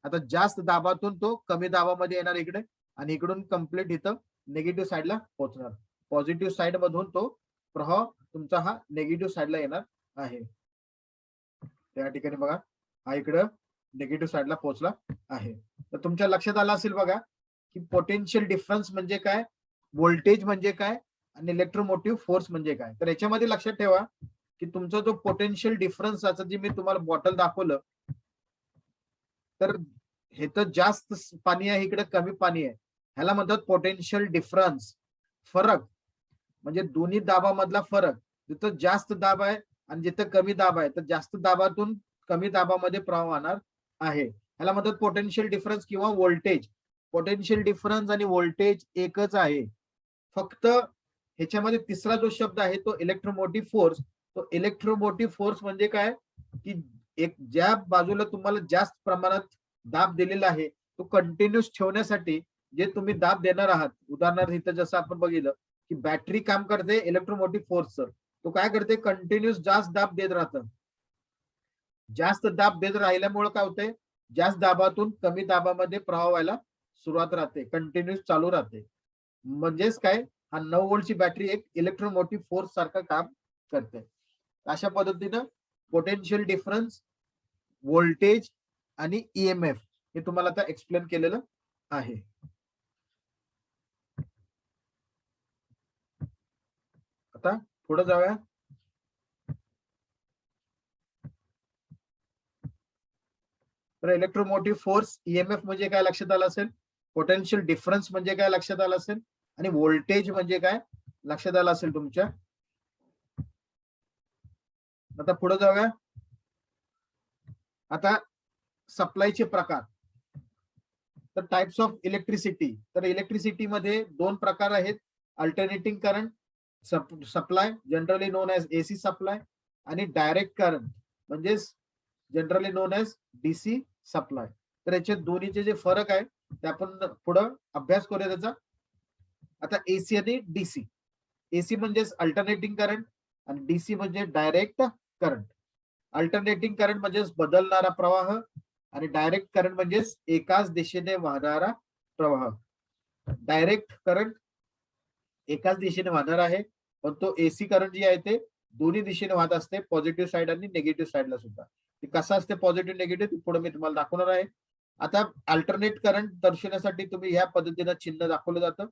आता जास्त दाबातून तो कमी दाबामध्ये येणार इकडे आणि इकडून कम्प्लीट इथं निगेटिव्ह साईडला पोहोचणार. पॉझिटिव्ह साईड मधून तो प्रवाह तुमचा हा निगेटिव्ह साईडला येणार आहे. त्या ठिकाणी बघा हा इकडं निगेटिव्ह साईडला पोहोचला आहे. तर तुमच्या लक्षात आलं असेल बघा की पोटेन्शियल डिफरन्स म्हणजे काय, व्होल्टेज म्हणजे काय आणि इलेक्ट्रोमोटिव्ह फोर्स म्हणजे काय. तर याच्यामध्ये लक्षात ठेवा की तुमचा जो पोटेन्शियल डिफरन्स जे मी तुम्हाला बॉटल दाखवलं तर हे तर जास्त पाणी आहे इकडे कमी पाणी आहे, ह्याला म्हणतात पोटेन्शियल डिफरन्स. फरक म्हणजे दोन्ही दाबामधला फरक. जिथं जास्त दाब आहे आणि जिथं कमी दाब आहे तर जास्त दाबातून कमी दाबामध्ये प्रवाह वाहणार आहे, ह्याला म्हणतात पोटेन्शियल डिफरन्स किंवा व्होल्टेज. पोटेन्शियल डिफरन्स आणि व्होल्टेज एकच आहे, फक्त ह्याच्यामध्ये तिसरा जो शब्द आहे तो इलेक्ट्रोमोटिव्ह फोर्स. तो इलेक्ट्रोमोटिव्ह फोर्स म्हणजे काय की एक ज्या बाजूला तुम्हाला जास्त प्रमाणात दाब दिलेला आहे तो कंटिन्यूस ठेवण्यासाठी जे तुम्ही दाब देणार आहात. उदाहरणार्थ इथं जसं आपण बघितलं की बॅटरी काम करते इलेक्ट्रोमोटिव्ह फोर्सचं, तो काय करते कंटिन्यूस जास्त दाब देत राहतं. जास्त दाब देत राहिल्यामुळे काय होते जास्त दाबातून कमी दाबामध्ये प्रवाह व्हायला सुरुवात राहते, कंटिन्यूस चालू राहते. म्हणजेच काय हा 9 व्होल्टची बॅटरी एक इलेक्ट्रोमोटिव्ह फोर्स सारखं काम करते. अशा पद्धतीनं पोटेन्शियल डिफरन्स, व्होल्टेज आणि ईएमएफ हे तुम्हाला आता एक्सप्लेन केलेलं आहे. आता पुढे जाऊया. तर इलेक्ट्रोमोटिव्ह फोर्स ईएमएफ म्हणजे काय लक्षात आलं असेल, पोटेन्शियल डिफरन्स म्हणजे काय लक्षात आलं असेल आणि व्होल्टेज म्हणजे काय लक्षात आलं असेल तुमच्या. आता पुढे जाऊया. आता सप्लायचे प्रकार. तर टाइप्स ऑफ इलेक्ट्रिसिटी. तर इलेक्ट्रिसिटी मध्ये दोन प्रकार आहेत, alternating current supply generally known as AC supply आणि डायरेक्ट करंट म्हणजे generally known as DC supply. तर याचे दोन्हीचे जे फरक आहे ते आपण पुढं अभ्यास करूया त्याचा. आता एसी आणि डीसी. एसी म्हणजे अल्टरनेटिंग करंट आणि डीसी म्हणजे डायरेक्ट करंट. अल्टरनेटिंग करंट म्हणजे बदलणारा प्रवाह आणि डायरेक्ट करंट म्हणजे एकाच दिशेने वाहणारा प्रवाह. डायरेक्ट करंट एकाच दिशेने वाहणार आहे पण तो एसी करंट जे आहे ते दोन्ही दिशेने वाहत असते, पॉझिटिव्ह साईड आणि निगेटिव्ह साईडला सुद्धा. ते कसं असते पॉझिटिव्ह निगेटिव्ह पुढे मी तुम्हाला दाखवणार आहे. आता अल्टरनेट करंट दर्शवण्यासाठी तुम्ही ह्या पद्धतीनं चिन्ह दाखवलं जातं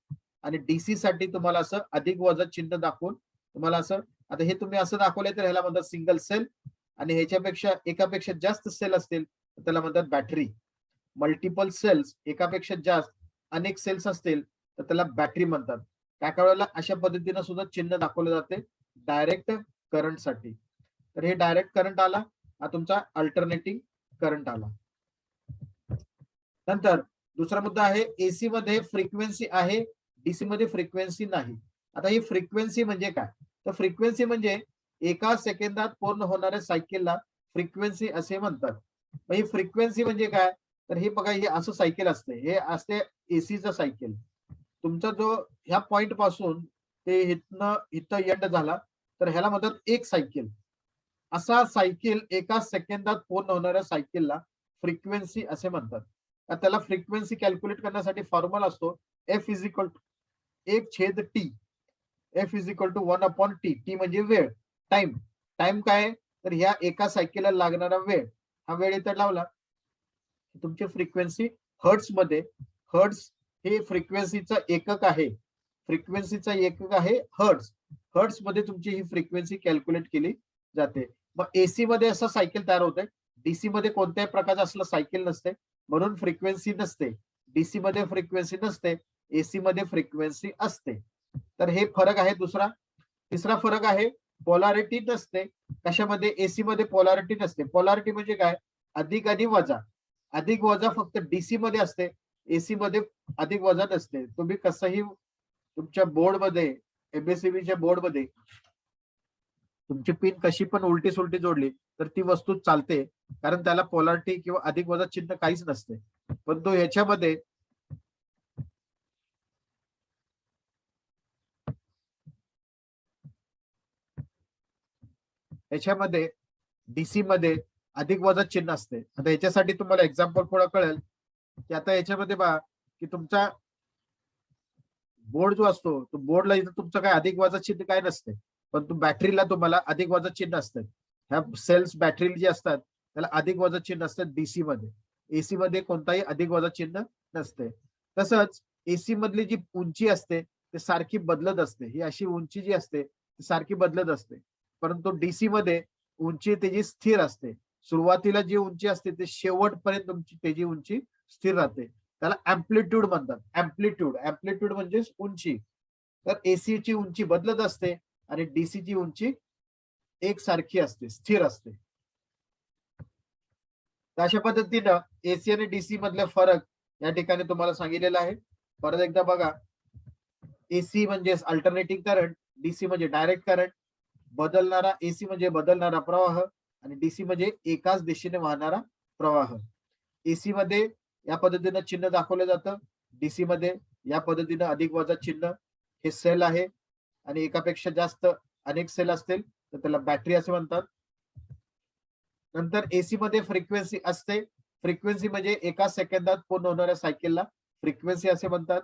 आणि डीसी साठी तुम्हाला असं अधिक वजा चिन्ह दाखवून तुम्हाला असं, आता हे तुम्ही असं दाखवलंय तर ह्याला म्हणतात सिंगल सेल, आणि ह्याच्यापेक्षा एकापेक्षा जास्त सेल असतील तर त्याला म्हणतात बॅटरी. मल्टिपल सेल्स, एकापेक्षा जास्त अनेक सेल्स असतील तर त्याला बॅटरी म्हणतात. त्या वेळेला अशा पद्धतीनं सुद्धा चिन्ह दाखवलं जाते डायरेक्ट करंट साठी. तर हे डायरेक्ट करंट आला, हा तुमचा अल्टरनेटिंग करंट आला. नंतर दुसरा मुद्दा आहे, एसी मध्ये फ्रिक्वेन्सी आहे, डीसी मध्ये फ्रिक्वेन्सी नाही. आता ही फ्रिक्वेन्सी म्हणजे काय, तर फ्रिक्वेन्सी म्हणजे एका सेकंदात पूर्ण होणाऱ्या सायकलला फ्रिक्वेन्सी असे म्हणतात. मग ही फ्रिक्वेन्सी म्हणजे काय, तर हे बघा, हे असं सायकल असते, हे असते एसीचं सायकल. तुमचा जो ह्या पॉइंट पासून ते इथं एंड झाला तर ह्याला म्हणतात एक सायकल. असा सायकल एका सेकंदात पूर्ण होणाऱ्या सायकलला फ्रिक्वेन्सी असे म्हणतात. त्याला फ्रिक्वेन्सी कॅल्क्युलेट करण्यासाठी फॉर्म्युला असतो F is equal to 1/t. F is equal to 1/t. T म्हणजे वेळ, टाइम. टाइम काय, तर ह्या एका सायकलला लागणारा वेळ, हा वेळ इथं लावला तुमची फ्रिक्वेन्सी हर्ट्स मध्ये. हर्ट्स हे फ्रिक्वेन्सीचा एकक आहे, फ्रिक्वेन्सीचा एकक आहे हर्ट्स. हर्ट्स मध्ये तुमची ही फ्रिक्वेन्सी कॅल्क्युलेट केली जाते. मग एसी मध्ये असं सायकल तयार होते, डीसी मध्ये कोणत्याही प्रकारचं असलं सायकल नसते, म्हणून फ्रिक्वेन्सी नसते. डीसी मध्ये फ्रिक्वेन्सी नसते, एसी मध्ये फ्रिक्वेन्सी असते. तर हे फरक आहे दुसरा. तिसरा फरक आहे पोलॅरिटी नसते. कशामध्ये, एसी मध्ये पोलॅरिटी नसते. पोलॅरिटी म्हणजे काय, अधिक आणि वजा. अधिक वजा फक्त डीसी मध्ये असते, एसी मध्ये अधिक वजा नसते. तुम्ही कसंही तुमच्या बोर्डमध्ये, एमएससीबीच्या बोर्डमध्ये तुमची पिन कशी पण उलटी सुलटी जोडली तर ती वस्तू चालते, कारण त्याला पोलॅरिटी किंवा अधिक वजा चिन्ह काहीच नसते. पण तो ह्याच्यामध्ये डीसी मध्ये अधिक वजा चिन्ह असते. आता याच्यासाठी तुम्हाला एक्झाम्पल पुढे कळेल की आता याच्यामध्ये पहा की तुमचा बोर्ड जो असतो, तो बोर्डला इथं तुमचं काय अधिक वजा चिन्ह काय नसते, पण तू बॅटरीला तुम्हाला अधिक वजा चिन्ह असतात. ह्या सेल्स बॅटरी जी असतात त्याला अधिक वजा चिन्ह असतात डीसी मध्ये. एसी मध्ये कोणताही अधिक वजा चिन्ह नसते. तसंच एसी मधली जी उंची असते ती सारखी बदलत असते. ही अशी उंची जी असते ती सारखी बदलत असते, परंतु डीसी मध्ये उंची त्याची स्थिर असते. सुरुवातीला जी उंची असते ते शेवटपर्यंत तुमची त्याची उंची स्थिर राहते. त्याला अँप्लिट्यूड म्हणतात. अँप्लिट्यूड म्हणजे उंची. तर एसी ची उंची बदलत असते आणि डीसी ची उंची एकसारखी असते, स्थिर असते. तर अशा पद्धतीनं एसी आणि डीसी मधले फरक या ठिकाणी तुम्हाला सांगितलेला आहे. परत एकदा बघा, एसी म्हणजे अल्टरनेटिंग करंट, डीसी म्हणजे डायरेक्ट करंट. बदलणारा, एसी म्हणजे बदलणारा प्रवाह आणि डीसी म्हणजे एकाच दिशेने वाहणारा प्रवाह. एसी मध्ये या पद्धतीनं चिन्ह दाखवलं जातं, डीसी मध्ये या पद्धतीनं अधिक वजा चिन्ह. हे सेल आहे आणि एकापेक्षा जास्त अनेक सेल असतील तर त्याला बॅटरी असे म्हणतात. नंतर एसी मध्ये फ्रिक्वेन्सी असते. फ्रिक्वेन्सी म्हणजे एका सेकंदात पूर्ण होणाऱ्या सायकलला फ्रिक्वेन्सी असे म्हणतात.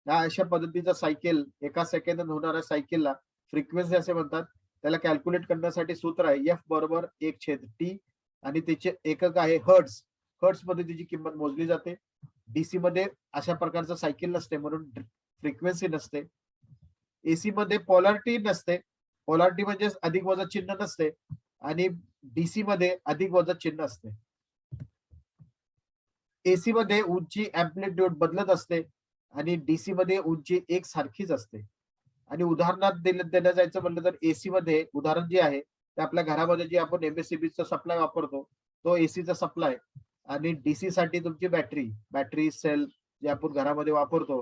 या अशा पद्धतीचा सायकल, एका सेकंदात होणाऱ्या सायकलला फ्रिक्वेन्सी असे म्हणतात. त्याला कॅल्क्युलेट करण्यासाठी सूत्र आहे एफ बरोबर 1/t आणि त्याचे एकक आहे हर्ट्स. हर्ट्स मध्ये त्याची किंमत मोजली जाते. डीसी मध्ये अशा प्रकारचं सायकल नसते, म्हणून फ्रिक्वेन्सी नसते. एसी मध्ये पोलॅरिटी नसते. पोलॅरिटी म्हणजे अधिक वजा चिन्ह नसते आणि डीसी मध्ये अधिक वजा चिन्ह असते. एसी मध्ये उंची अँप्लिट्यूड बदलत असते आणि डीसी मध्ये उंची एक सारखीच असते. आणि उदाहरणात देण्यात जायचं म्हणलं तर एसी मध्ये उदाहरण जे आहे ते आपल्या घरामध्ये जे आपण एमएससीबीचा सप्लाय वापरतो तो एसीचा सप्लाय, आणि डीसी साठी तुमची बॅटरी सेल जे आपण घरामध्ये वापरतो.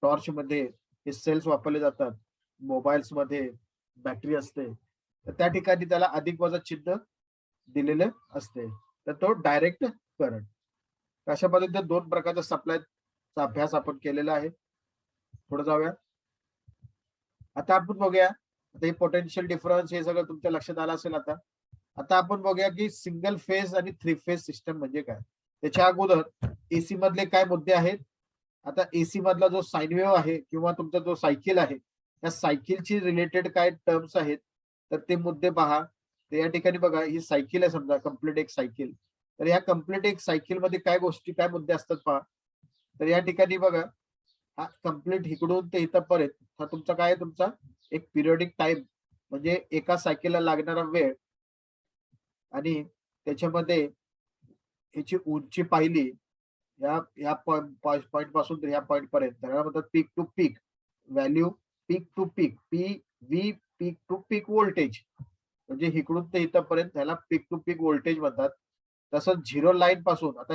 टॉर्च मध्ये हे सेल्स वापरले जातात, मोबाईल्स मध्ये बॅटरी असते, तर त्या ठिकाणी त्याला अधिक वजा चिन्ह दिलेले असते. तर तो डायरेक्ट करंट. अशा पद्धतीने दोन प्रकारच्या सप्लायचा अभ्यास आपण केलेला आहे. पुढे जाऊया. आता आपण बघूया, आता हे पोटेन्शियल डिफरन्स हे सगळं तुमच्या लक्षात आलं असेल. आता आपण बघूया की सिंगल फेज आणि 3 फेज सिस्टम म्हणजे काय. त्याच्या अगोदर एसी मधले काय मुद्दे आहेत. आता एसी मधला जो साइन वेव्ह आहे किंवा तुमचा जो सायकल आहे त्या सायकलची रिलेटेड काय टर्म्स आहेत तर ते मुद्दे पहा. तर या ठिकाणी बघा, ही सायकल आहे समजा, कंप्लीट एक सायकल. तर या कंप्लीट एक सायकल मध्ये काय गोष्टी, काय मुद्दे असतात पहा. तर या ठिकाणी बघा, हा कंप्लीट इकडून ते इथपर्यंत हा तुमचा काय आहे, तुमचा एक पिरियडिक टाइम, म्हणजे एका सायकलला लागणारा वेळ, आणि त्याच्यामध्ये ह्याची उंची पाहिली, या पॉइंट पासून तर या पॉइंट पर्यंत, त्याला म्हणतात peak to peak value, peak to peak, V, peak to peak voltage. म्हणजे इकडून ते इथपर्यंत त्याला पीक टू पीक व्होल्टेज म्हणतात. तसंच झिरो लाईन पासून, आता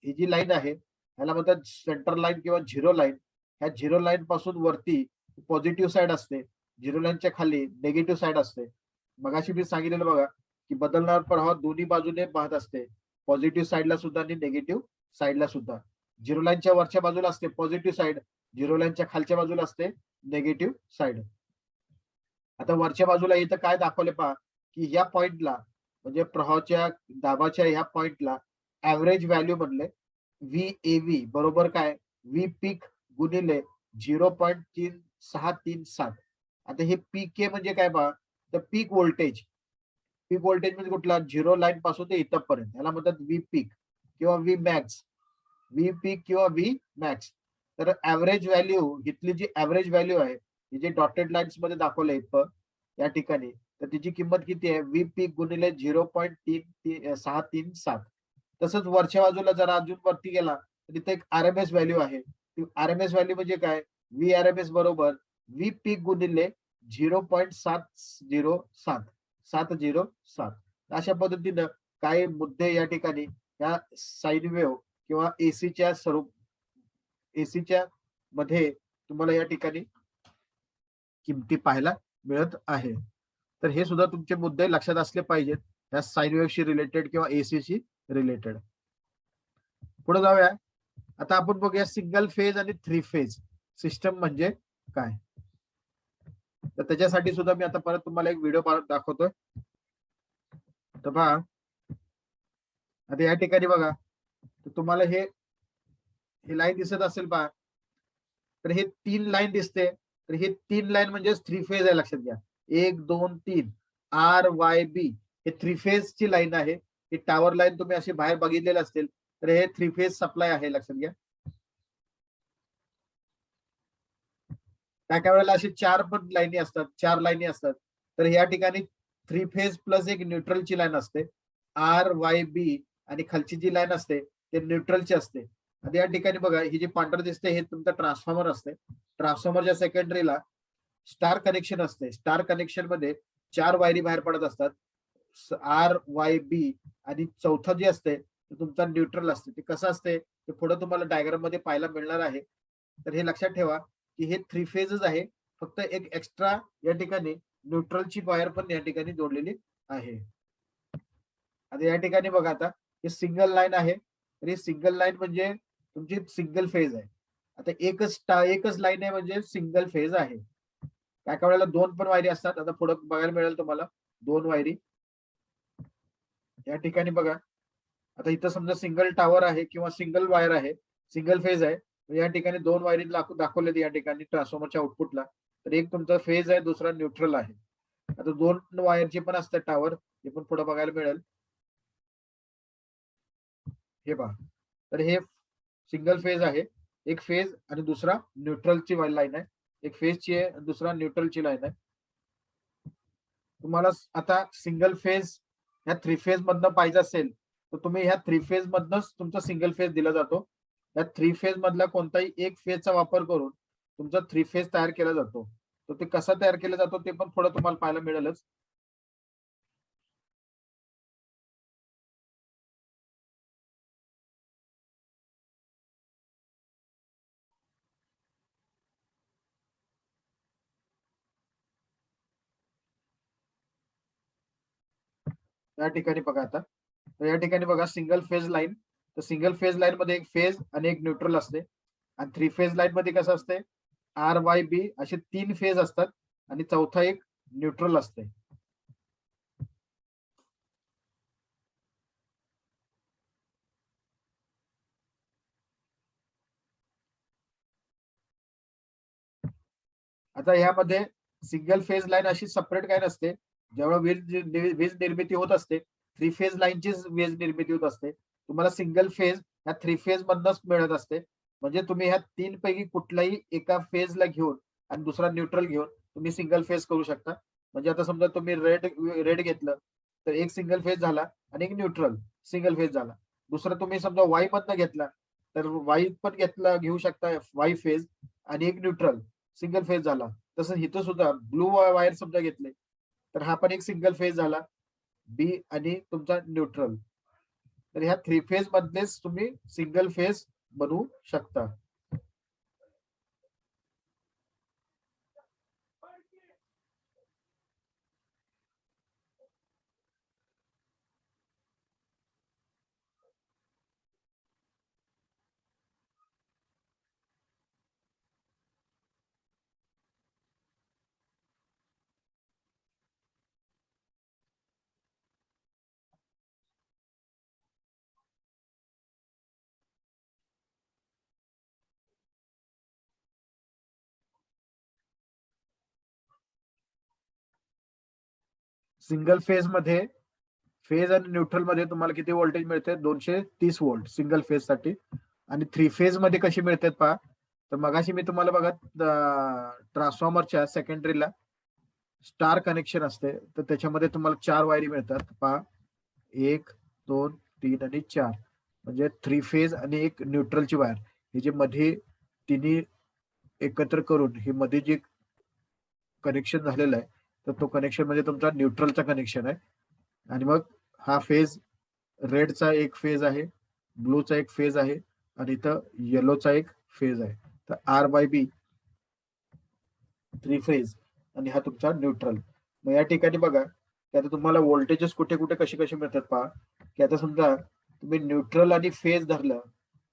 ही जी लाईन आहे ह्याला म्हणतात सेंटर लाईन किंवा झिरो लाईन. ह्या झिरो लाईन पासून वरती पॉझिटिव्ह साईड असते, झिरो लाईनच्या खाली निगेटिव्ह साईड असते. मगाशी मी सांगितलेलं बघा, की बदलणारा प्रवाह दोन्ही बाजूने वाहत असते, पॉझिटिव्ह साईडला सुद्धा आणि निगेटिव्ह साईडला सुद्धा. झिरो लाईनच्या वरच्या बाजूला असते पॉझिटिव्ह साईड, झिरो लाईनच्या खालच्या बाजूला असते निगेटिव्ह साईड. आता वरच्या बाजूला इथं काय दाखवले पहा, की या पॉइंटला, म्हणजे प्रवाहाच्या दाबाच्या ह्या पॉइंटला ऍव्हरेज व्हॅल्यू म्हणले व्ही बरोबर काय, व्ही पीक गुणिले 0.3637. आता हे पीक ए म्हणजे काय पहा, तर पीक व्होल्टेज. पीक व्होल्टेज म्हणजे कुठला, झिरो लाईन पासून ते इथपर्यंत, याला म्हणतात व्ही पीक किंवा व्ही मॅक्स. व्ही पीक किंवा व्ही मॅक्स. तर ऍव्हरेज व्हॅल्यू, इथली जी ऍव्हरेज व्हॅल्यू आहे, ही जे डॉटेड लाईन्स मध्ये दाखवले या ठिकाणी, तर तिची किंमत किती आहे, व्ही पीक गुणिले 0.3637. तसंच वरच्या बाजूला जरा अजून वरती गेला तर तिथे एक आरएमएस व्हॅल्यू आहे. आरएमएस व्हॅल्यू म्हणजे काय, व्ही आरएमएस बरोबर व्ही पीक गुणिले 0.707. अशा पद्धतीनं काही मुद्दे या ठिकाणी या साईन वेव्ह किंवा एसीच्या स्वरूप, एसीच्या मध्ये तुम्हाला या ठिकाणी किमती पाहायला मिळत आहे. तर हे सुद्धा तुमचे मुद्दे लक्षात असले पाहिजेत, या साईन वेव्हशी रिलेटेड किंवा एसीशी रिलेटेड. पुढे जाऊया. आता आपण बघूया सिंगल फेज आणि थ्री फेज सिस्टम म्हणजे काय. तर त्याच्यासाठी सुद्धा मी आता परत तुम्हाला एक व्हिडिओ दाखवतोय. तर पहा, आता या ठिकाणी बघा, तर तुम्हाला हे लाईन दिसत असेल पहा. तर हे 3 लाईन दिसते, तर हे 3 लाईन म्हणजे थ्री फेज आहे, लक्षात घ्या. 1 2 3 RYB हे थ्री फेज ची लाईन आहे. ही टॉवर लाईन तुम्ही अशी बाहेर बघितलेली असतील, तर हे थ्री फेज सप्लाय आहे, लक्षात घ्या. काय काय वेळेला अशी 4 पण लाईनी असतात, 4 लाईनी असतात. तर या ठिकाणी थ्री फेज प्लस एक न्यूट्रलची लाईन असते, RYB, आणि खालची जी लाईन असते ते न्यूट्रलची असते. आता या ठिकाणी बघा, ही जी पांढरं दिसते हे तुमचं ट्रान्सफॉर्मर असते. ट्रान्सफॉर्मरच्या सेकंडरीला स्टार कनेक्शन असते. स्टार कनेक्शन मध्ये 4 वायरी बाहेर पडत असतात, RYB, आणि चौथं जे असते ते तुमचा न्यूट्रल असते. ते कसं असते ते पुढे तुम्हाला डायग्राम मध्ये पाहायला मिळणार आहे. तर हे लक्षात ठेवा की हे थ्री फेजच आहे, फक्त एक एक्स्ट्रा या ठिकाणी न्यूट्रलची वायर पण या ठिकाणी जोडलेली आहे. आता या ठिकाणी बघा, आता हे सिंगल लाईन आहे, तर ही सिंगल लाईन म्हणजे तुमची सिंगल फेज आहे. आता एकच लाईन आहे म्हणजे सिंगल फेज आहे. काय काय वेळेला 2 पण वायरी असतात. आता पुढे बघायला मिळेल तुम्हाला 2 वायरी. या ठिकाणी बघा, आता इथं समजा सिंगल टॉवर आहे किंवा सिंगल वायर आहे, सिंगल फेज आहे. या ठिकाणी 2 वायरी दाखवलेत या ठिकाणी ट्रान्सफॉर्मरच्या आउटपुटला. तर एक तुमचा फेज आहे, दुसरा न्यूट्रल आहे. आता 2 वायरचे पण असतात टॉवर, हे पण पुढे बघायला मिळेल. हे पहा, तर हे सिंगल फेज आहे, एक फेज आणि दुसरा न्यूट्रलची लाईन आहे. एक फेजची आहे, दुसरा न्यूट्रलची लाईन आहे. तुम्हाला आता सिंगल फेज ह्या थ्री फेज मधनं पाहिजे असेल, तर तुम्ही ह्या थ्री फेज मधनच तुमचा सिंगल फेज दिला जातो. या थ्री फेज मधला कोणताही एक फेजचा वापर करून तुमचा थ्री फेज तयार केला जातो. तर ते कसा तयार केला जातो ते पण पुढे तुम्हाला पाहायला मिळेलच. या ठिकाणी बघा, आता तर या ठिकाणी बघा सिंगल फेज लाईन. तर सिंगल फेज लाईन मध्ये एक फेज आणि एक न्यूट्रल असते, आणि थ्री फेज लाईन मध्ये कसं असते, RYB असे 3 फेज असतात आणि चौथा एक न्यूट्रल असते. आता यामध्ये सिंगल फेज लाईन अशी सेपरेट काय नसते, जेव्हा वीज निर्मिती होत असते, 3 फेज लाईनचीच वीज निर्मिती होत असते. तुम्हाला सिंगल फेज ह्या 3 फेज मधनच मिळत असते. म्हणजे तुम्ही ह्या 3 पैकी कुठलाही एका फेजला घेऊन आणि दुसरा न्यूट्रल घेऊन तुम्ही सिंगल फेज करू शकता. म्हणजे आता समजा तुम्ही रेड घेतलं, तर एक सिंगल फेज झाला आणि एक न्यूट्रल सिंगल फेज झाला. दुसरा तुम्ही समजा वाय मधनं घेतला, तर वाय पण घेऊ शकता वाय फेज आणि एक न्यूट्रल सिंगल फेज झाला. तसं इथं सुद्धा ब्लू वायर समजा घेतले, तर हा पण एक सिंगल फेज झाला, बी आणि तुमचा न्यूट्रल. तर ह्या 3 फेज मधलेच तुम्ही सिंगल फेज बनवू शकता. सिंगल फेज मध्ये, फेज आणि न्यूट्रल मध्ये तुम्हाला किती व्होल्टेज मिळते? 230 व्होल्ट सिंगल फेज साठी. आणि 3 फेज मध्ये कशी मिळतात पहा. तर मगाशी मी तुम्हाला बघा, ट्रान्सफॉर्मरच्या सेकंडरीला स्टार कनेक्शन असते, तर त्याच्यामध्ये तुम्हाला 4 वायरी मिळतात पहा. 1, 2, 3 आणि 4. म्हणजे 3 फेज आणि एक न्यूट्रलची वायर. हे जे मध्ये तिन्ही एकत्र करून हे मध्ये जे कनेक्शन झालेलं आहे, तर तो कनेक्शन म्हणजे तुमचा न्यूट्रलचा कनेक्शन आहे. आणि मग हा फेज, रेडचा एक फेज आहे, ब्लूचा एक फेज आहे आणि इथं येलोचा एक फेज आहे. तर R/B 3 फेज आणि हा तुमचा न्यूट्रल. मग या ठिकाणी बघा की आता तुम्हाला व्होल्टेजेस कुठे कुठे कसे कसे मिळतात पहा. की आता समजा तुम्ही न्यूट्रल आणि फेज धरलं,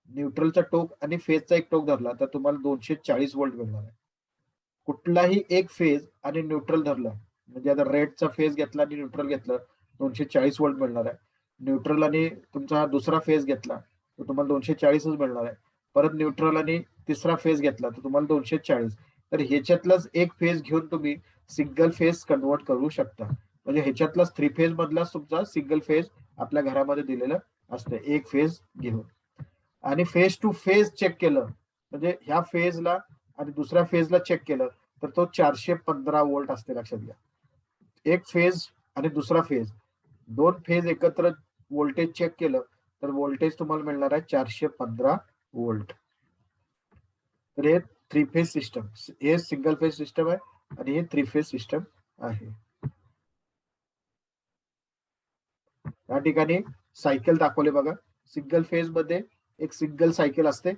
न्यूट्रलचा टोक आणि फेजचा एक टोक धरला, तर तुम्हाला 240 व्होल्ट मिळणार आहे. कुठलाही एक फेज आणि न्यूट्रल धरलं, म्हणजे आता रेडचा फेज घेतला आणि न्यूट्रल घेतलं, 240 व्होल्ट मिळणार आहे. न्यूट्रल आणि तुमचा हा दुसरा फेज घेतला, तर तुम्हाला 240च मिळणार आहे. परत न्यूट्रल आणि तिसरा फेज घेतला, तर तुम्हाला 240. तर ह्याच्यातलाच एक फेज घेऊन तुम्ही सिंगल फेज कन्वर्ट करू शकता. म्हणजे ह्याच्यातलाच 3 फेज मधलाच तुमचा सिंगल फेज आपल्या घरामध्ये दिलेलं असतं, एक फेज घेऊन. आणि फेज टू फेज चेक केलं, म्हणजे ह्या फेजला आणि दुसऱ्या फेजला चेक केलं, तर तो 415 व्होल्ट असते. लक्षात घ्या, एक फेज आणि दुसरा फेज, दोन फेज एकत्र व्होल्टेज चेक केलं, तर व्होल्टेज तुम्हाला मिळणार आहे 415 व्होल्ट. तर हे 3 फेज सिस्टम, हे सिंगल फेज सिस्टम आहे आणि हे 3 फेज सिस्टम आहे. या ठिकाणी सायकल दाखवले बघा. सिंगल फेज मध्ये एक सिंगल सायकल असते.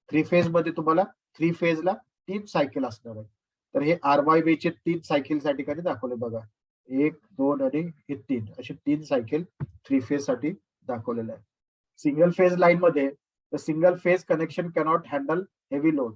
3 फेज मध्ये तुम्हाला 3 फेजला 3 सायकल असणार आहे. तर हे R/B चे 3 सायकल या ठिकाणी दाखवले बघा. 1, 2 आणि हे 3 असे 3 सायकल 3 फेज साठी दाखवलेले आहे. सिंगल फेज लाईन मध्ये single phase connection cannot handle heavy load.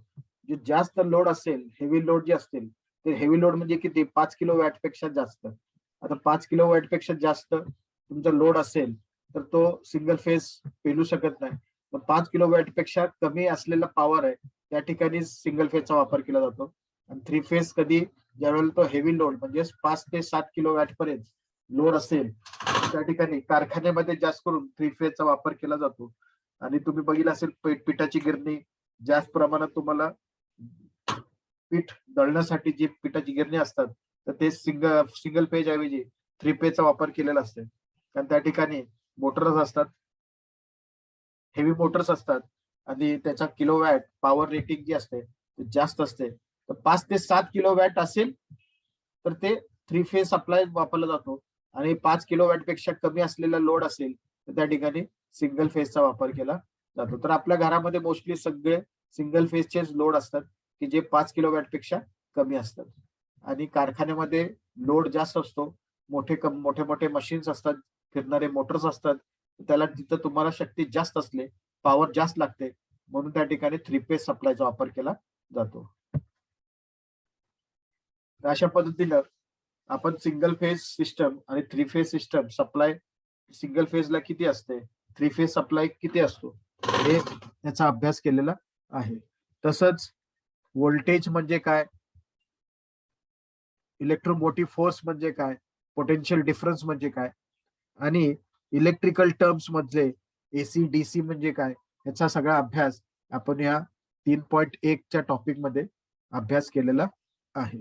जे जास्त लोड असेल, हेवी लोड जे असतील, ते हेवी लोड म्हणजे किती? 5 किलो वॅट पेक्षा जास्त. आता 5 किलो वॅट पेक्षा जास्त तुमचा लोड असेल, तर तो सिंगल फेज पेलू शकत नाही. मग 5 किलो वॅट पेक्षा कमी असलेला पॉवर आहे, त्या ठिकाणी सिंगल फेजचा वापर केला जातो. आणि 3 फेज कधी, ज्यावेळेला तो हेवी लोड म्हणजे 5 ते 7 किलो वॅट पर्यंत लोड असेल, त्या ठिकाणी कारखान्यामध्ये जास्त करून 3 फेजचा वापर केला जातो. आणि तुम्ही बघितलं असेल, पिठाची गिरणी जास्त प्रमाणात तुम्हाला पीठ दळण्यासाठी जी पिठाची गिरणी असतात, तर ते सिंगल पेज ऐवजी 3 पेजचा वापर केलेला असते. कारण त्या ठिकाणी मोटर्स असतात, हेवी मोटर्स असतात आणि त्याचा किलोवॅट पॉवर रेटिंग जी असते ते जास्त असते. तर 5 ते 7 किलोवॅट असेल, तर ते 3 फेज सप्लाय वापरला जातो. आणि 5 किलोवॅट पेक्षा कमी असलेला लोड असेल, तर त्या ठिकाणी सिंगल फेजचा वापर केला जातो. तर आपल्या घरामध्ये मोस्टली सगळे सिंगल फेजचेच लोड असतात, की जे 5 किलोवॅट पेक्षा कमी असतात. आणि कारखान्यामध्ये लोड जास्त असतो, मोठे मोठे मशीन्स असतात, फिरणारे मोटर्स असतात, त्याला तिथं तुम्हाला शक्ती जास्त असले, पॉवर जास्त लागते, म्हणून त्या ठिकाणी 3 फेज सप्लायचा वापर केला जातो. अशा पद्धतीनं आपण सिंगल फेज सिस्टम आणि 3 फेज सिस्टम सप्लाय, सिंगल फेजला किती असते, 3 फेज सप्लाय किती असतो, हे त्याचा अभ्यास केलेला आहे. तसंच व्होल्टेज म्हणजे काय, इलेक्ट्रोमोटिव्ह फोर्स म्हणजे काय, पोटेन्शियल डिफरन्स म्हणजे काय आणि इलेक्ट्रिकल टर्म्स मधले एसी डीसी म्हणजे काय याचा सगळा अभ्यास आपण या 3.1 च्या टॉपिक मध्ये अभ्यास केलेला आहे.